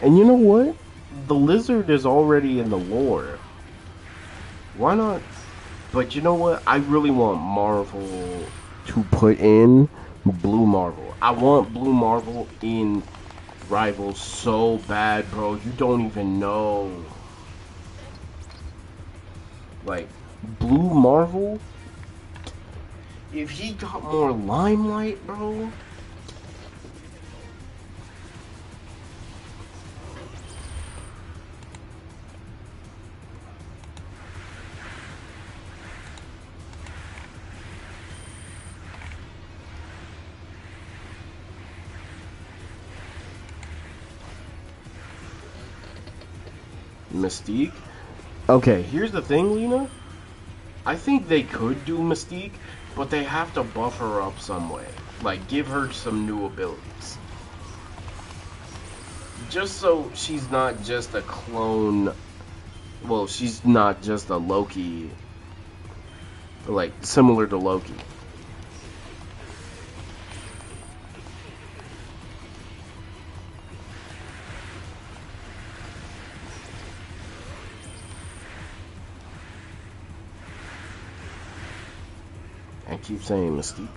[SPEAKER 1] And you know what? The lizard is already in the lore. Why not? But you know what? I really want Marvel to put in Blue Marvel. I want Blue Marvel in Rivals so bad, bro. You don't even know. Like, Blue Marvel, if he got more limelight, bro. Mystique. Okay, here's the thing, Lena. I think they could do Mystique, but they have to buff her up some way. Like, give her some new abilities. Just so she's not just a clone. Well, she's not just a Loki. Like, similar to Loki. I keep saying Mystique.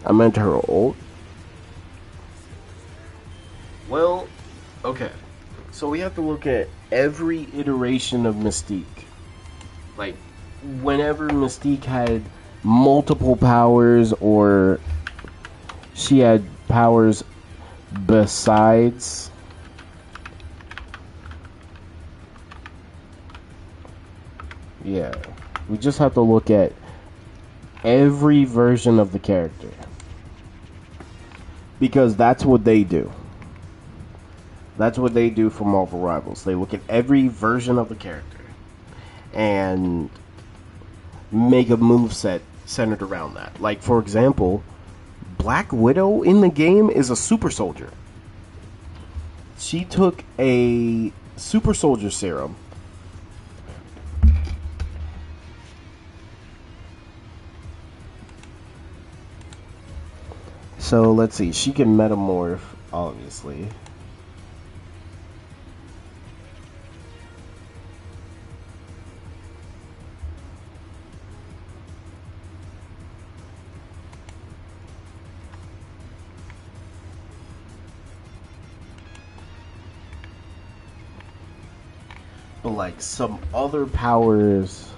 [SPEAKER 1] I meant her ult. Well, okay. So we have to look at every iteration of Mystique. Like, whenever Mystique had multiple powers or she had powers besides. Yeah. We just have to look at every version of the character. Because that's what they do. That's what they do for Marvel Rivals. They look at every version of the character and make a move set centered around that. Like, for example, Black Widow in the game is a super soldier. She took a super soldier serum. So let's see. She can metamorph, obviously. But like some other powers,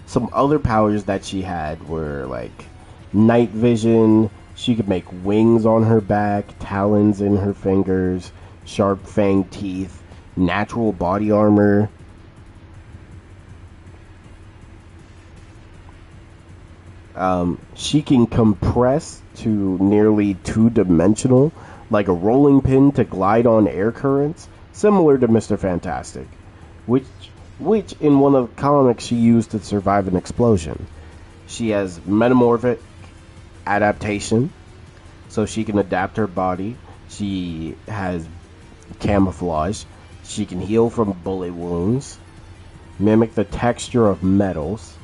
[SPEAKER 1] Some other powers that she had were like night vision. She could make wings on her back, talons in her fingers, sharp fanged teeth, natural body armor. She can compress to nearly two-dimensional, like a rolling pin to glide on air currents, similar to Mr. Fantastic, which which in one of the comics she used to survive an explosion. She has metamorphic adaptation, so she can adapt her body. She has camouflage. She can heal from bullet wounds, mimic the texture of metals.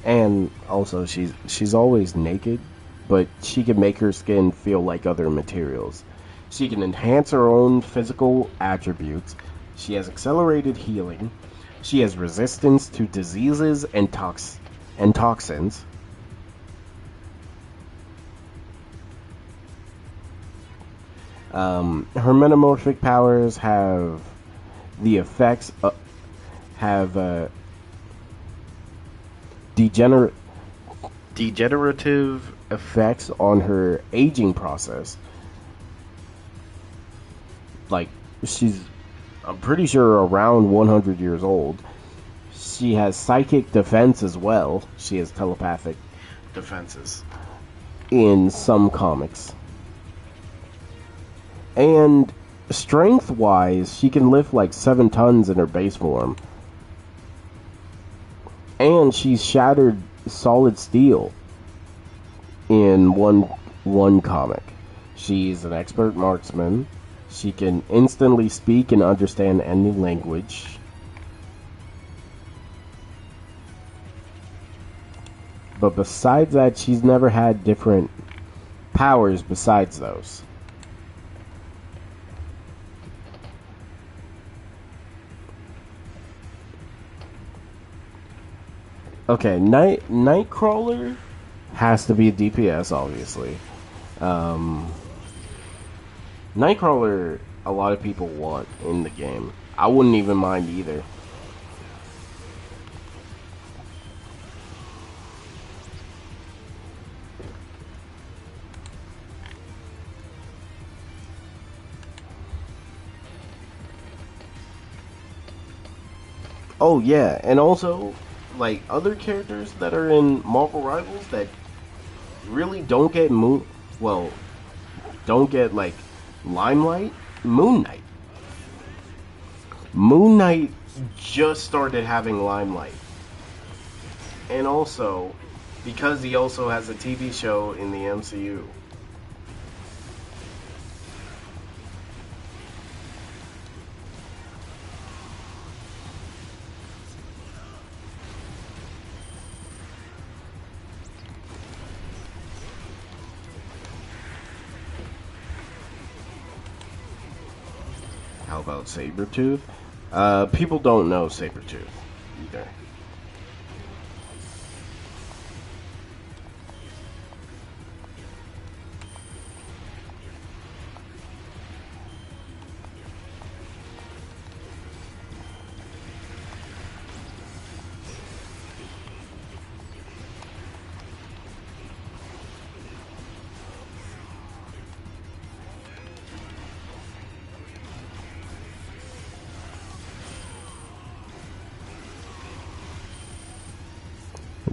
[SPEAKER 1] And also, she's always naked, but she can make her skin feel like other materials. She can enhance her own physical attributes. She has accelerated healing. She has resistance to diseases and toxins. Her metamorphic powers have the effects have degener- degenerative effects on her aging process. Like she's, I'm pretty sure around 100 years old. She has psychic defense as well. She has telepathic defenses in some comics. And strength wise, she can lift like 7 tons in her base form. And she's shattered solid steel in one comic. She's an expert marksman. She can instantly speak and understand any language. But besides that, she's never had different powers besides those. Okay, Nightcrawler has to be a DPS, obviously. Um, Nightcrawler, a lot of people want in the game. I wouldn't even mind either. Oh yeah, and also like other characters that are in Marvel Rivals that really don't get well, don't get like limelight. Moon Knight. Moon Knight just started having limelight, and also because he also has a TV show in the MCU. How about Sabretooth? People don't know Sabretooth either.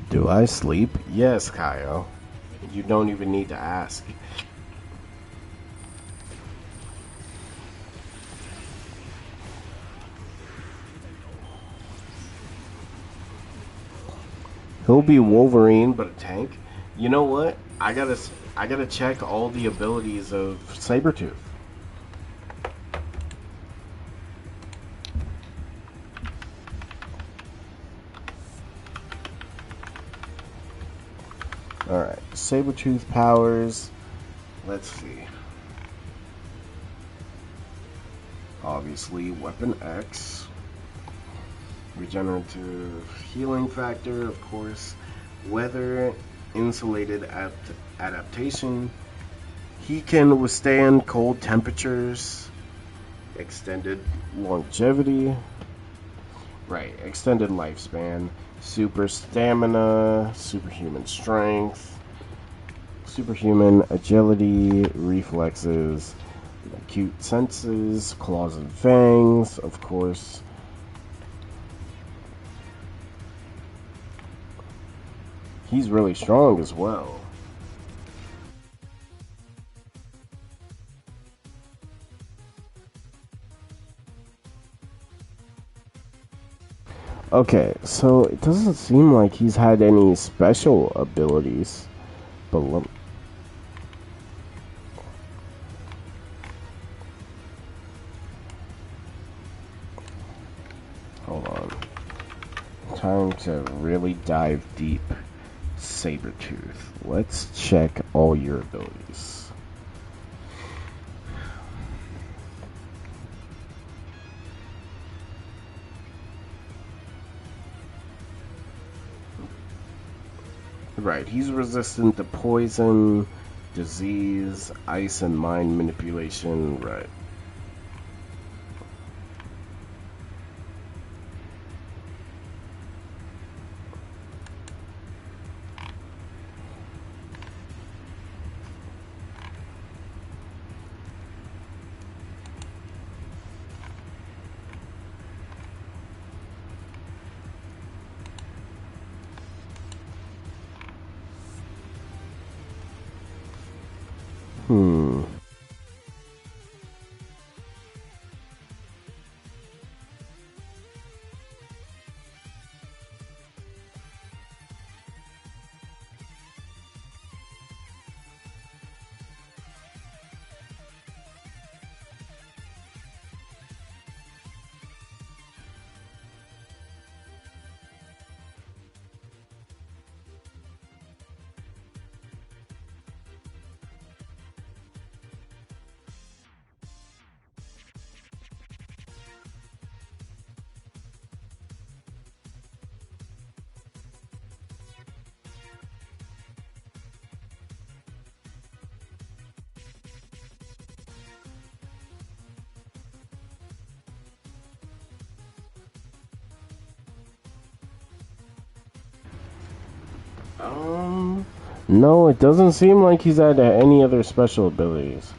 [SPEAKER 1] Do I sleep? Yes, Kyle. You don't even need to ask. He'll be Wolverine, but a tank. You know what? I gotta check all the abilities of Sabretooth. Alright, Sabretooth powers. Let's see. Obviously, Weapon X. Regenerative healing factor, of course. Weather, insulated adaptation. He can withstand cold temperatures. extended longevity. Right, extended lifespan, super stamina, superhuman strength, superhuman agility, reflexes, acute senses, claws and fangs, of course. He's really strong as well. Okay, so it doesn't seem like he's had any special abilities, but hold on. Time to really dive deep. Sabretooth. Let's check all your abilities. Right, he's resistant to poison, disease, ice, and mind manipulation. Right. Hmm. Um. No, it doesn't seem like he's had any other special abilities.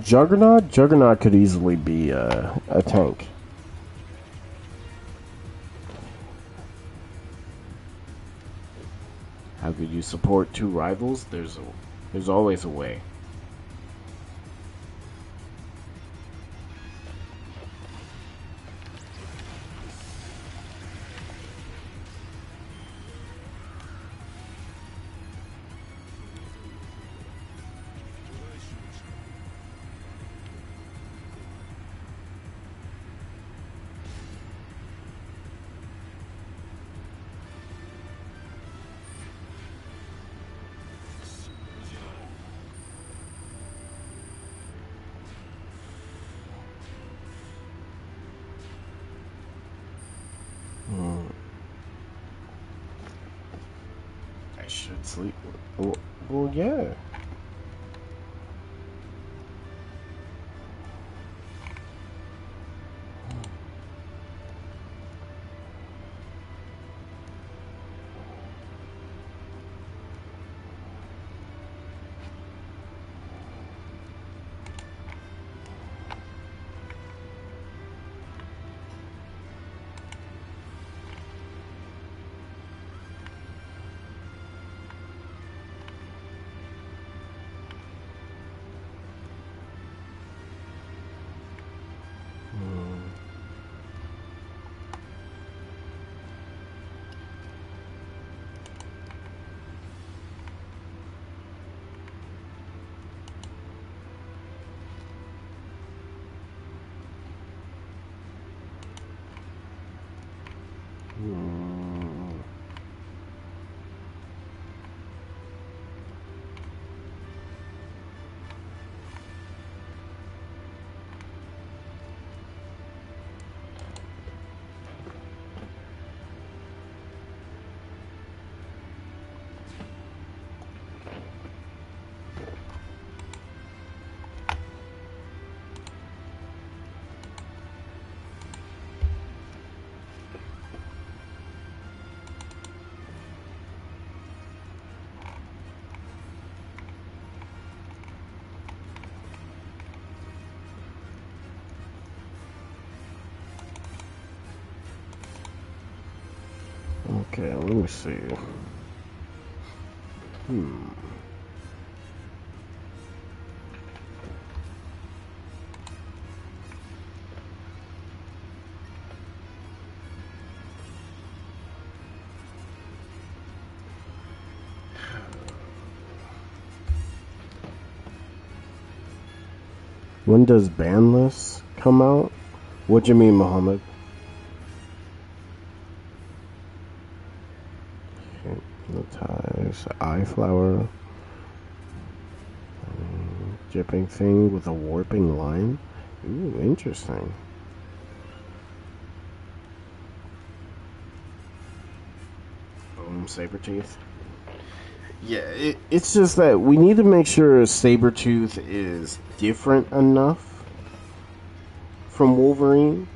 [SPEAKER 1] Juggernaut? Juggernaut could easily be a tank. How could you support two rivals? There's always a way. Hmm. I should sleep. Well, yeah. Okay, let me see. Hmm. When does Banless come out? What do you mean, Muhammad? Hypnotize, eye flower, dripping thing with a warping line. Ooh, interesting. Sabertooth. Yeah, it's just that we need to make sure Sabretooth is different enough from Wolverine.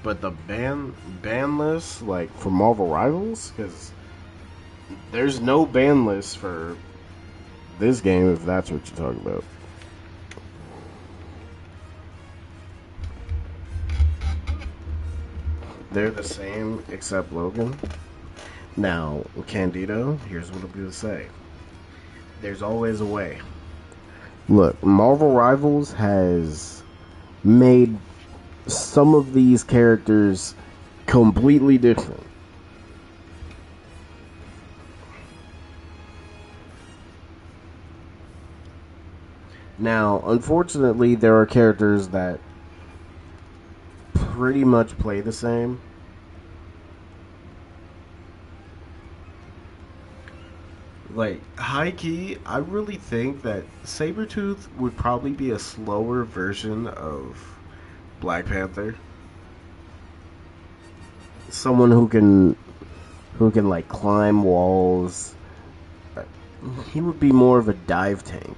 [SPEAKER 1] But the ban list, like for Marvel Rivals, because there's no ban list for this game, if that's what you're talking about. They're the same except Logan. Now, Candido, here's what I'm going to say. There's always a way. Look, Marvel Rivals has made some of these characters completely different. Now, unfortunately, there are characters that pretty much play the same. Like, high key, I really think that Sabretooth would probably be a slower version of Black Panther. Someone who can like climb walls. He would be more of a dive tank.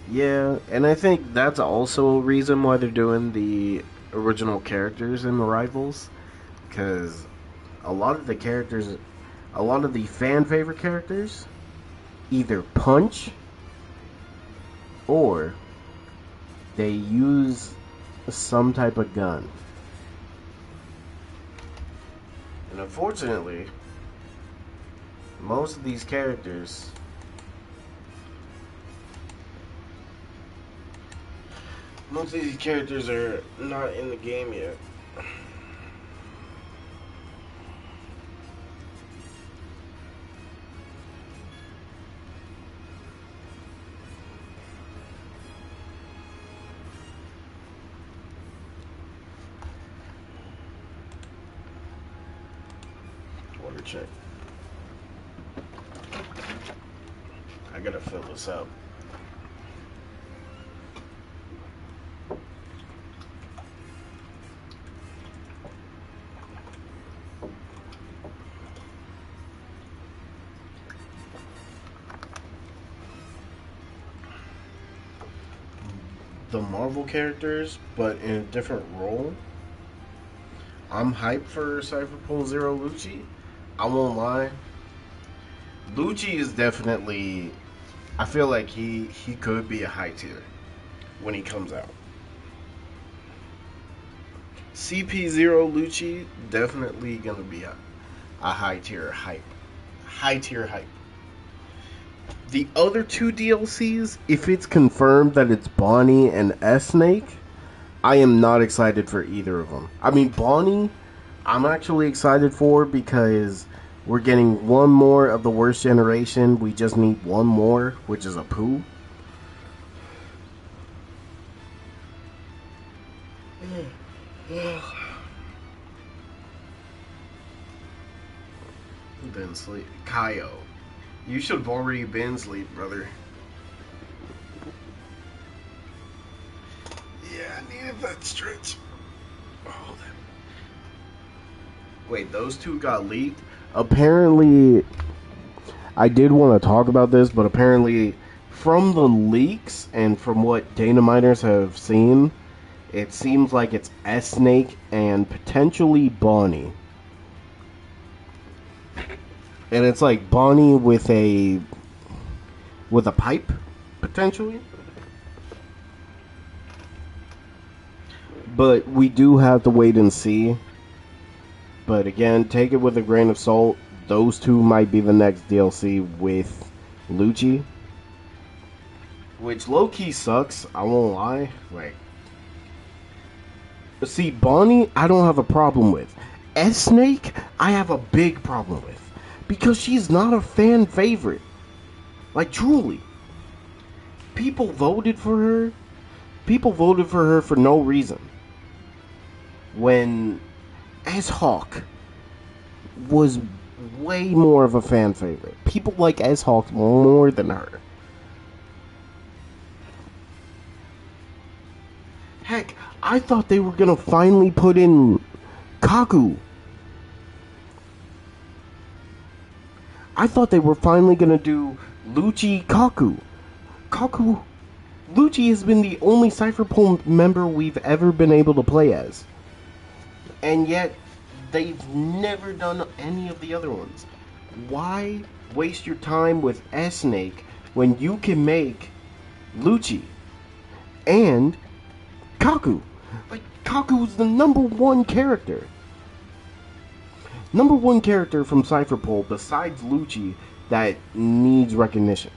[SPEAKER 1] Yeah, and I think that's also a reason why they're doing the original characters in the Rivals, because a lot of the characters, a lot of the fan favorite characters, either punch or they use some type of gun. And unfortunately, most of these characters are not in the game yet. Water check. I gotta fill this up. The Marvel characters, but in a different role. I'm hyped for Cypherpole Zero Lucci. I won't lie. Lucci is definitely. I feel like he could be a high tier when he comes out. CP0 Lucci definitely gonna be a high tier hype. High tier hype. The other two DLCs, if it's confirmed that it's Bonnie and S Snake, I am not excited for either of them. I mean, Bonnie, I'm actually excited for because we're getting one more of the worst generation. We just need one more, which is a Pooh. Then sleep. Kaio. You should have already been asleep, brother. Yeah, I needed that stretch. Oh, wait, those two got leaked? Apparently, I did want to talk about this, but apparently, from the leaks and from what data miners have seen, it seems like it's S Snake and potentially Bonnie. And it's like Bonnie with a pipe, potentially. But we do have to wait and see. But again, take it with a grain of salt. Those two might be the next DLC with Lucci. Which low-key sucks, I won't lie. Like, see, Bonnie, I don't have a problem with. S-Snake, I have a big problem with. Because she's not a fan favorite. Like, truly. People voted for her. People voted for her for no reason. When S-Hawk was way more of a fan favorite. People like S-Hawk more than her. Heck, I thought they were gonna finally put in Kaku. I thought they were finally gonna do Lucci Kaku. Lucci has been the only Cypherpunk member we've ever been able to play as. And yet, they've never done any of the other ones. Why waste your time with S-Snake when you can make Lucci and Kaku? Like, Kaku's the number one character. Number one character from Cypherpunk besides Lucci that needs recognition.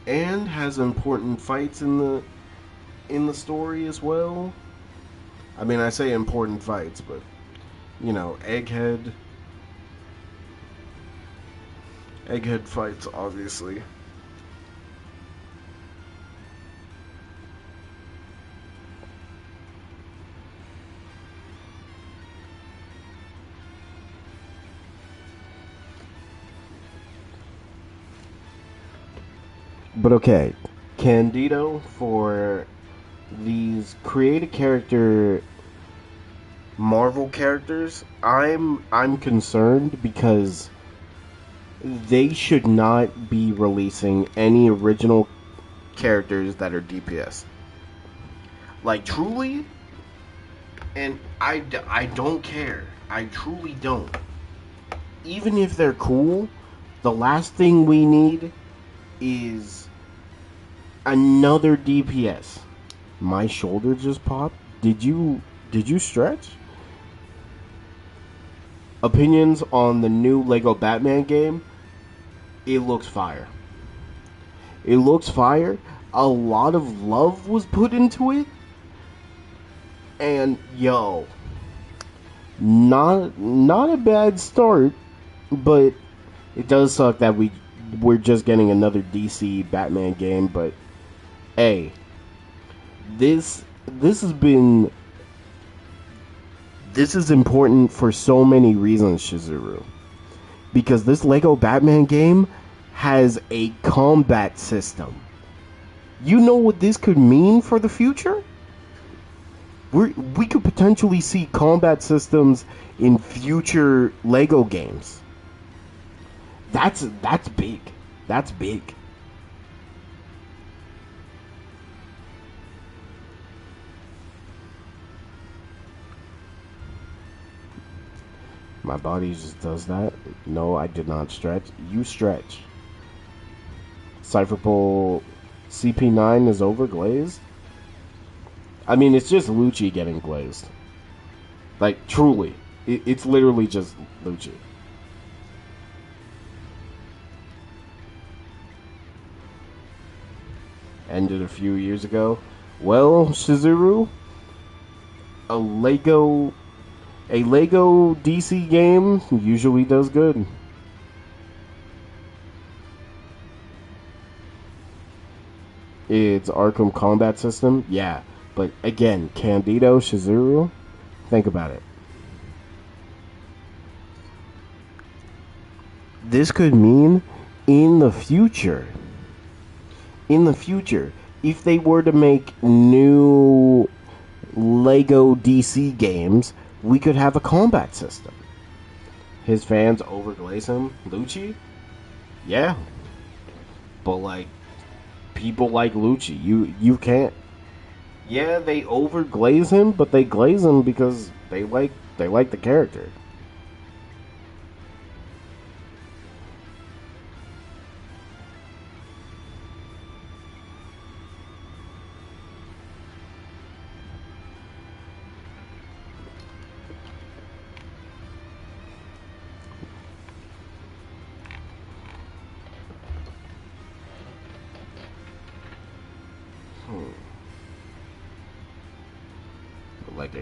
[SPEAKER 1] And has important fights in the story as well. I mean, I say important fights, but you know, Egghead fights obviously. But okay, Candido for these create a character Marvel characters, I'm concerned because they should not be releasing any original characters that are DPS. Like, truly, and I don't care. I truly don't. Even if they're cool, the last thing we need is another DPS. My shoulder just popped. Did you stretch? Opinions on the new Lego Batman game? It looks fire. It looks fire. A lot of love was put into it. And yo, not a bad start, but it does suck that we're just getting another DC Batman game, but hey, this is important for so many reasons, Shizuru. Because this Lego Batman game has a combat system. You know what this could mean for the future? We could potentially see combat systems in future Lego games. That's big. That's big. My body just does that. No, I did not stretch. You stretch. Cypherpole CP9 is over glazed. I mean, it's just Lucci getting glazed. Like, truly. It's literally just Lucci. Ended a few years ago. Well, Shizuru, a Lego DC game usually does good. It's Arkham combat system, yeah. But again, Candido, Shizuru, think about it. This could mean in the future, if they were to make new Lego DC games, we could have a combat system. His fans overglaze him. Lucci? Yeah. But like people like Lucci, you can't. Yeah, they overglaze him, but they glaze him because they like the character. Hmm. Like a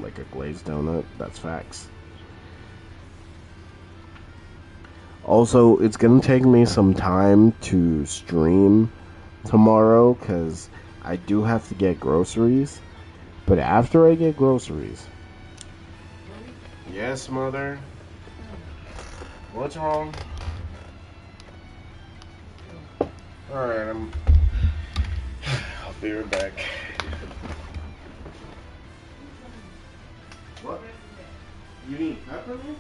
[SPEAKER 1] like a glazed donut. That's facts. Also, it's gonna take me some time to stream tomorrow because I do have to get groceries. But after I get groceries, yes, mother. What's wrong? All right, I'll be right back. What? You need peppermint?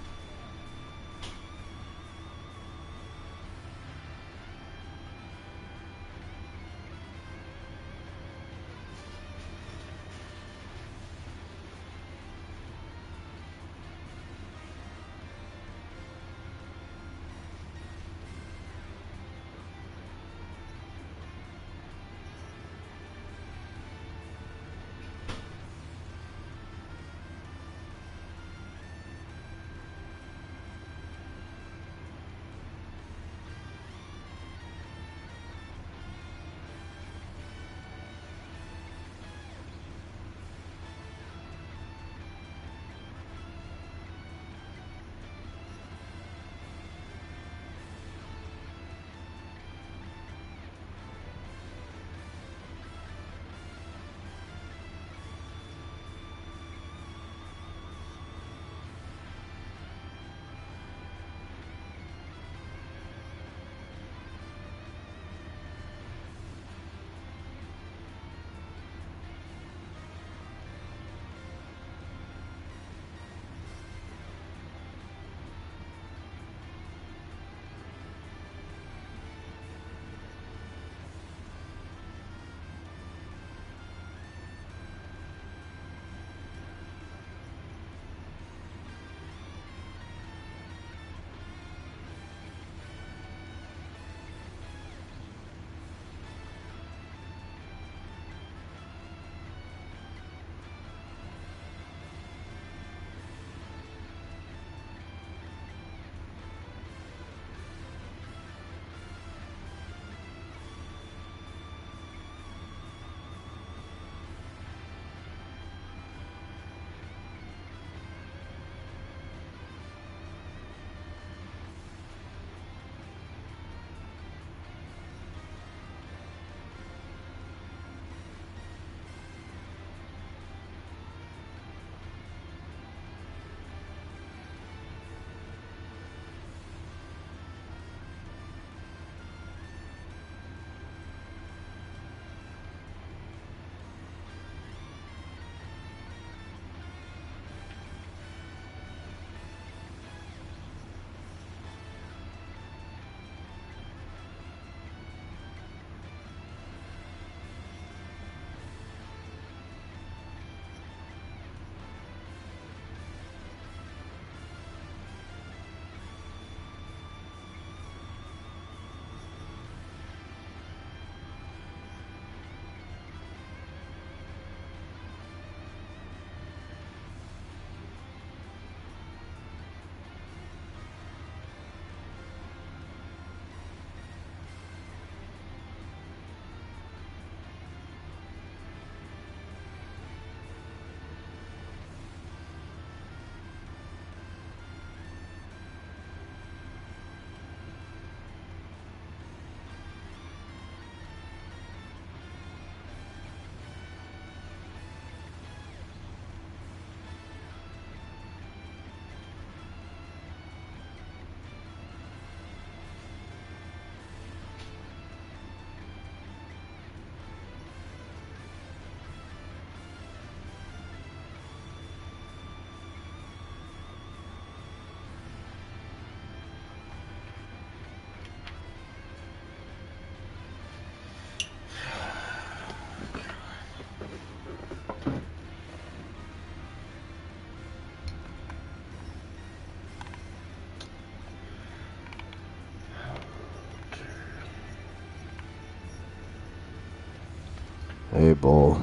[SPEAKER 1] Alright, Bull.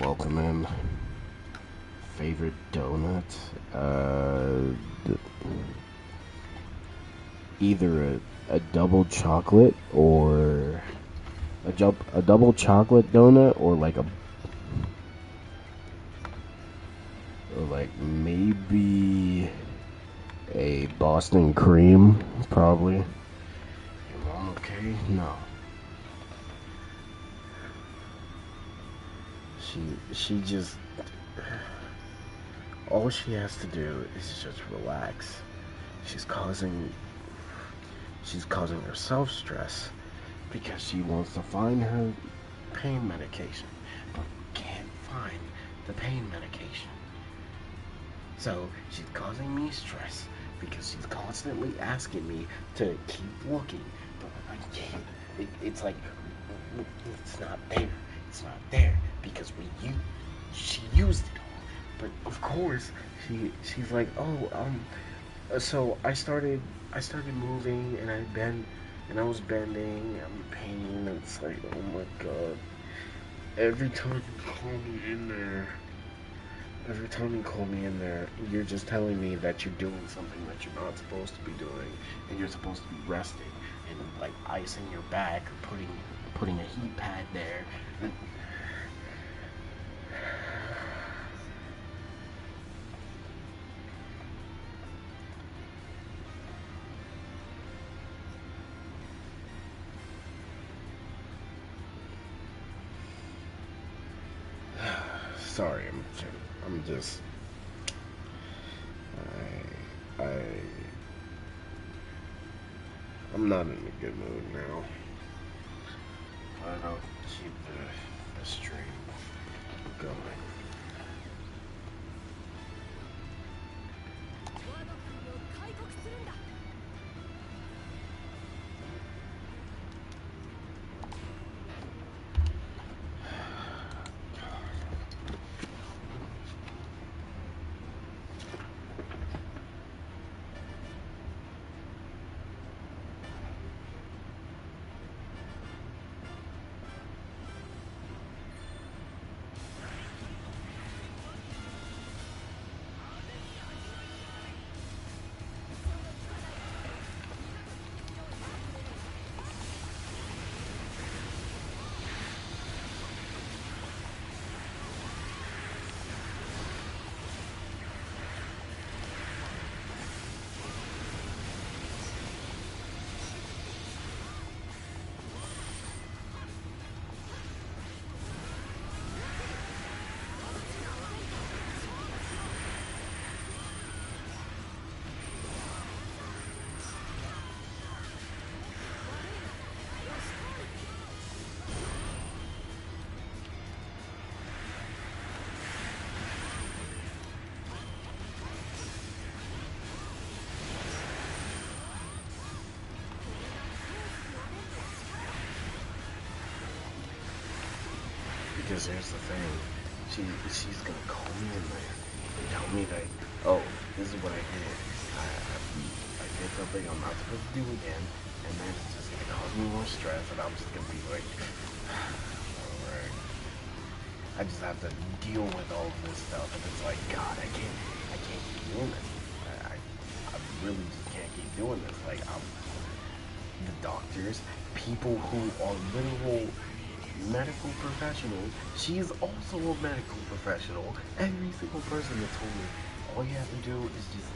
[SPEAKER 1] Welcome in. Favorite donut? Either a double chocolate or a double chocolate donut, or like maybe a Boston cream, probably. Your mom okay? No. She just, all she has to do is just relax. She's causing herself stress because she wants to find her pain medication, but can't find the pain medication. So she's causing me stress because she's constantly asking me to keep looking, but I can't. It's like, it's not there. It's not there because she used it all. But of course, she's like, oh, so I started moving, and I was bending. I'm in pain. And it's like, oh my god. Every time you call me in there, you're just telling me that you're doing something that you're not supposed to be doing, and you're supposed to be resting and like icing your back or putting a heat pad there. Sorry, I'm just, I, I'm not in a good mood now. I'll keep the stream going. Because here's the thing, she's gonna call me in there and tell me that, oh, this is what I did. I did something I'm not supposed to do again, and then it's just gonna cause me more stress, and I'm just gonna be like, alright. I just have to deal with all of this stuff, and it's like, God, I can't keep doing this. I really just can't keep doing this. Like, the doctors, people who are literal medical professionals. She is also a medical professional. Every single person that told me, all you have to do is just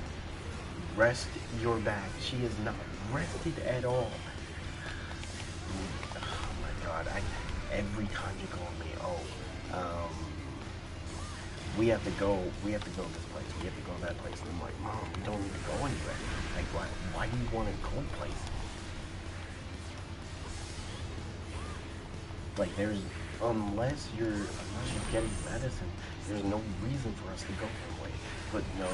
[SPEAKER 1] rest your back. She is not rested at all. Oh my god, every time you call me, we have to go this place, we have to go that place. And I'm like, Mom, we don't need to go anywhere. Like, why do you want to go places? Like, unless you're getting medicine, there's no reason for us to go that way. But no,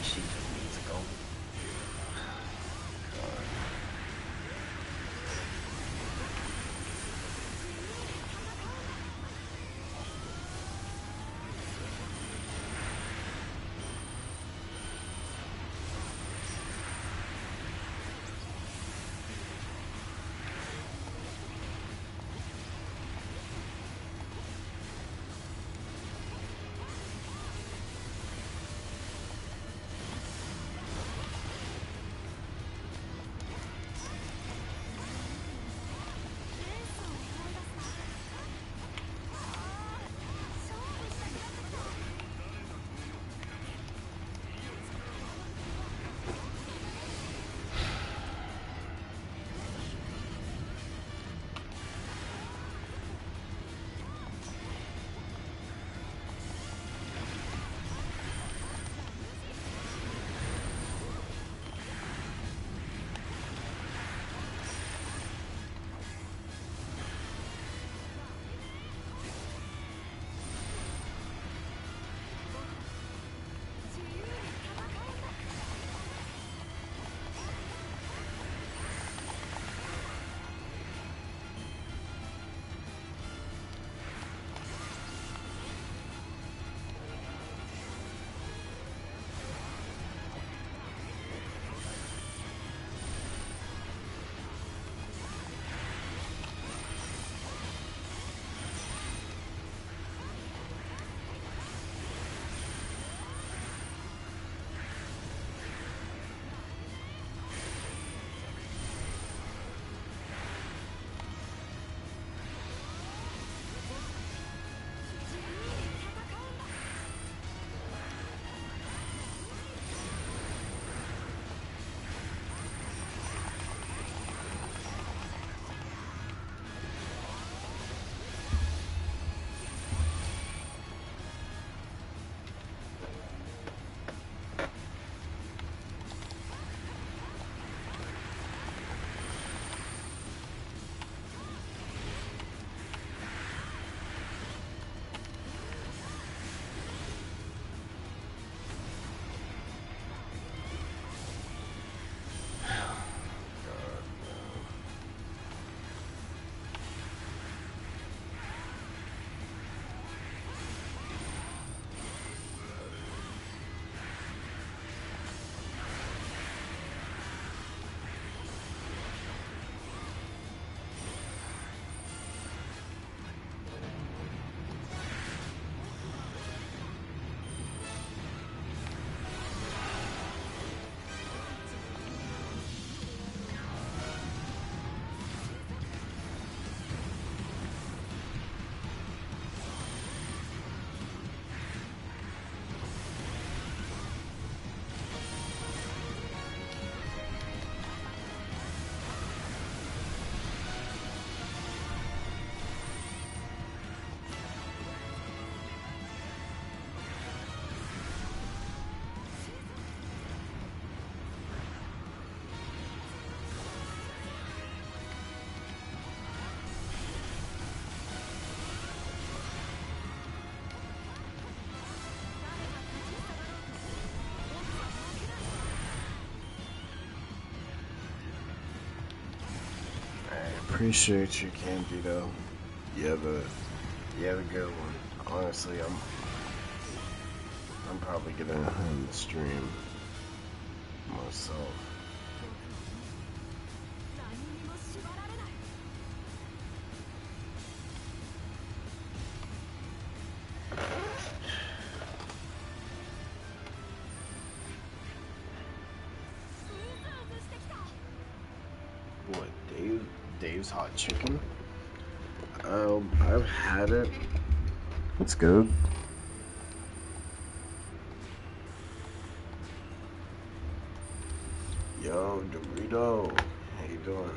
[SPEAKER 1] she just needs to go. God. Appreciate you, Candido. You have a good one. Honestly, I'm probably gonna end the stream myself. What, Dave's hot chicken? I've had it. It's good. Yo, Dorito, how you doing?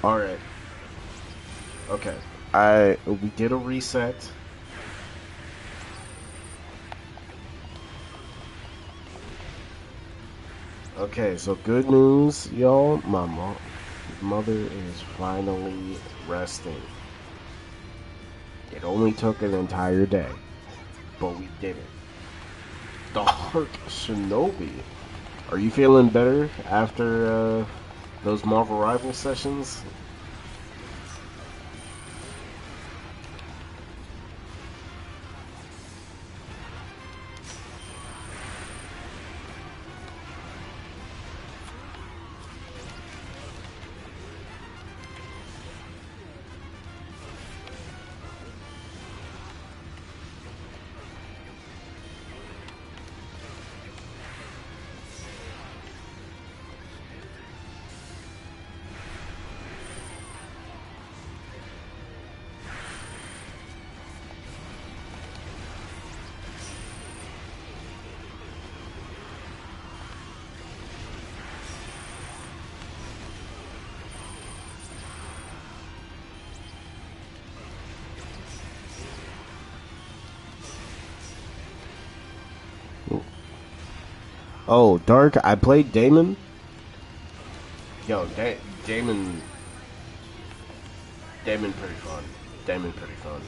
[SPEAKER 1] All right. Okay. We did a reset. Okay, so good news, y'all. My mother is finally resting. It only took an entire day, but we did it. Dark Shinobi. Are you feeling better after those Marvel Rival sessions? Oh, Dark. I played Damon. Yo, Damon. Damon pretty fun. Damon pretty fun.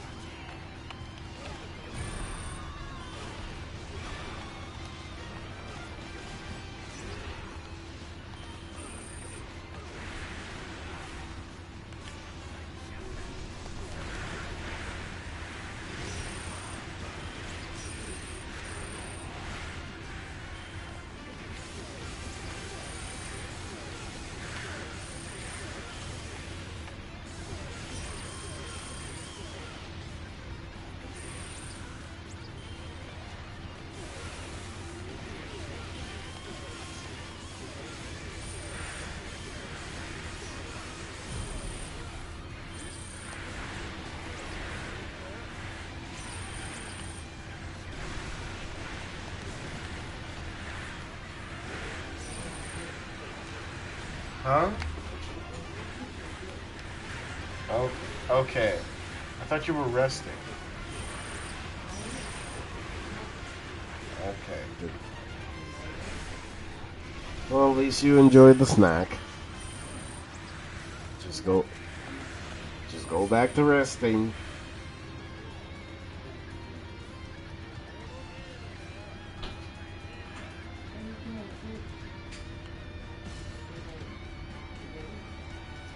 [SPEAKER 1] Huh? Oh, okay. I thought you were resting. Okay. Well, at least you enjoyed the snack. Just go, just go back to resting.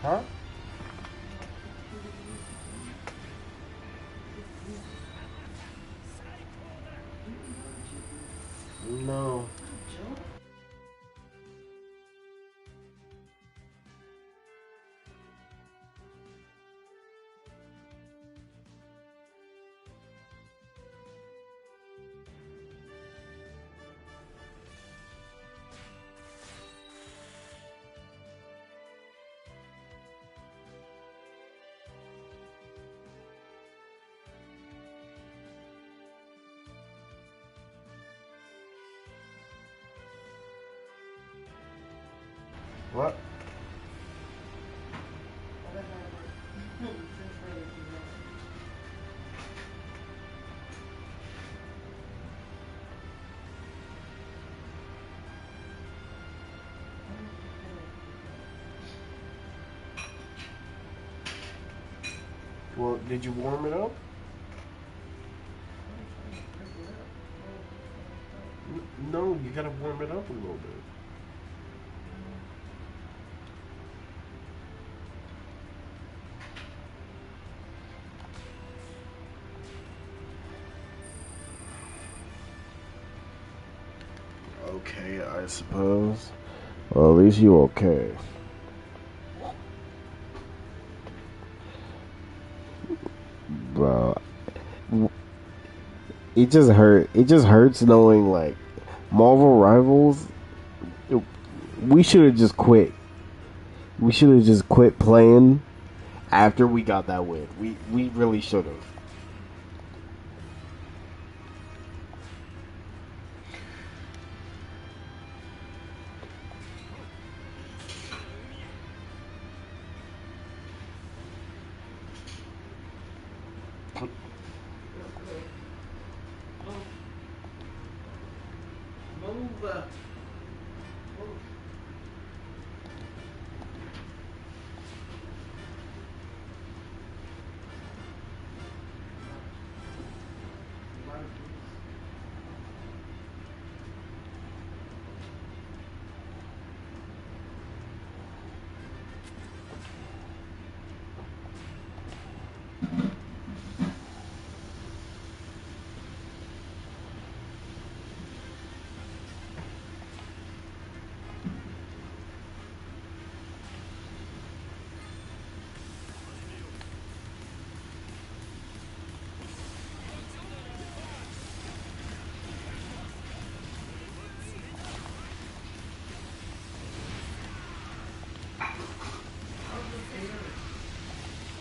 [SPEAKER 1] Huh? No. What? Well, did you warm it up? No, you gotta warm it up a little bit. Okay, I suppose. Well, at least you okay. Bro, it just hurt. It just hurts knowing like Marvel Rivals. We should have just quit. We should have just quit playing after we got that win. We really should have. Move.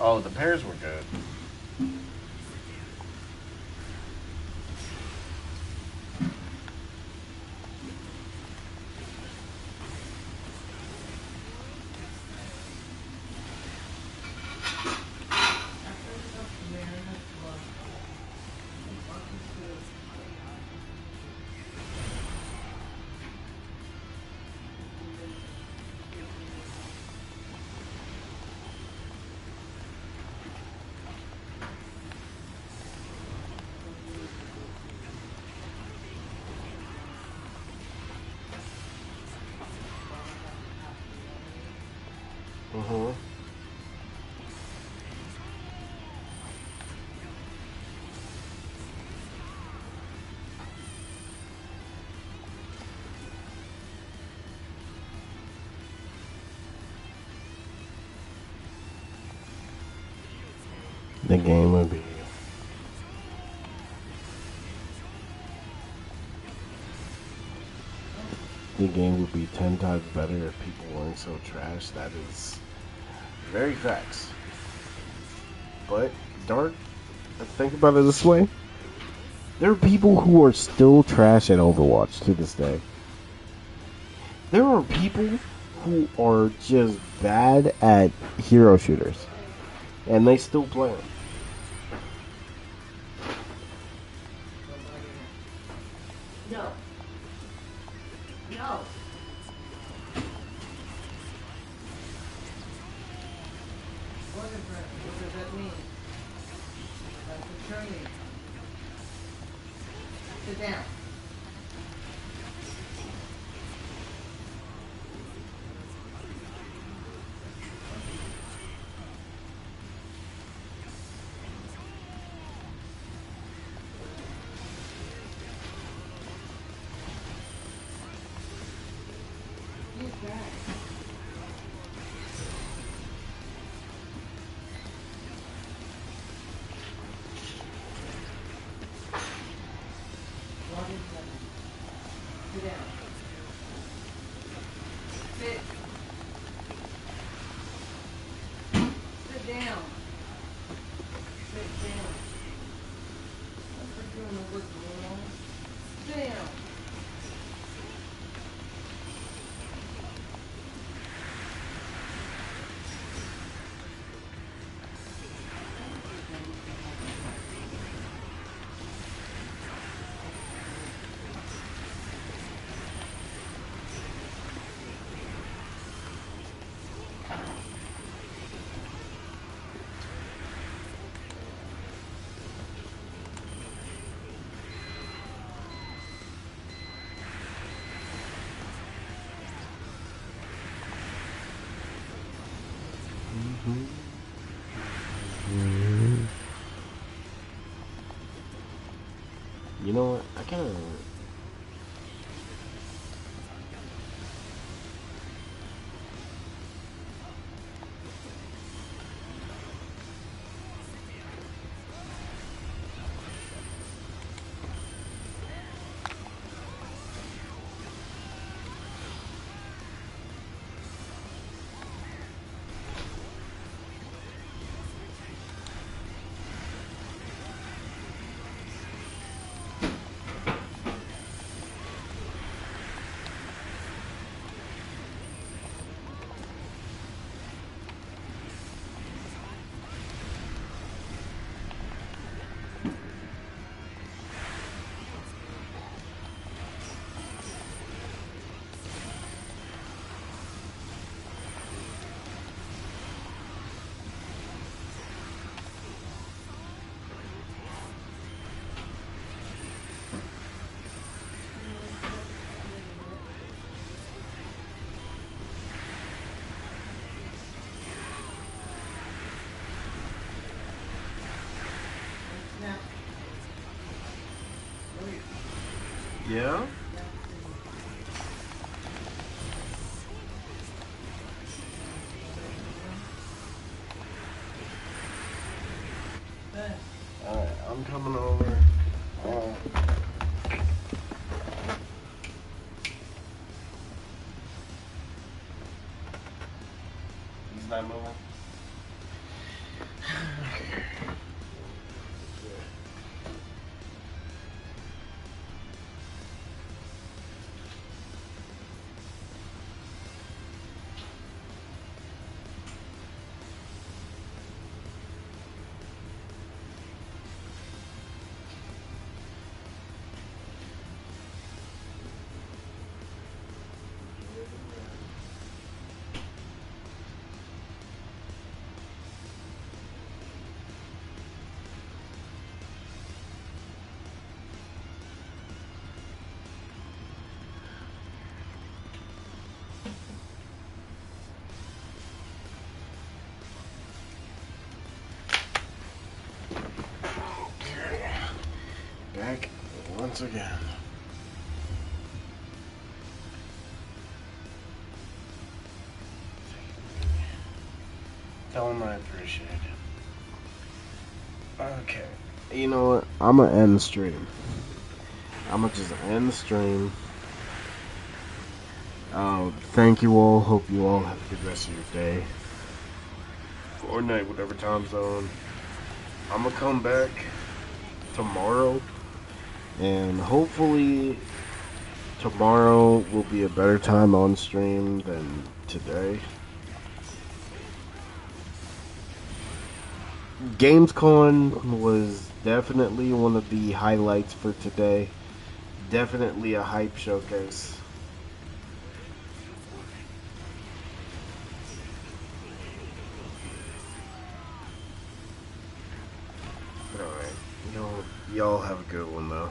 [SPEAKER 1] Oh, the pairs were good. Mm-hmm. The game would be. The game would be 10 times better if people weren't so trash. That is very facts. But, Dark, think about it this way. There are people who are still trash at Overwatch to this day. There are people who are just bad at hero shooters. And they still play them.
[SPEAKER 2] No. No. What does that mean? That's the training. Sit down. Who's that? What is that? Sit down. Sit. Sit down. Sit down. I'm not doing the work alone. Sit down.
[SPEAKER 1] You know what? I kind of. Yeah? Alright, I'm coming over. He's not moving. Back once again. Tell him I appreciate it. Okay. You know what? I'm gonna end the stream. I'm gonna just end the stream. Thank you all. Hope you all have a good rest of your day. Or night, whatever time zone. I'm gonna come back tomorrow. And hopefully tomorrow will be a better time on stream than today. Gamescom was definitely one of the highlights for today. Definitely a hype showcase. Alright, y'all have a good one though.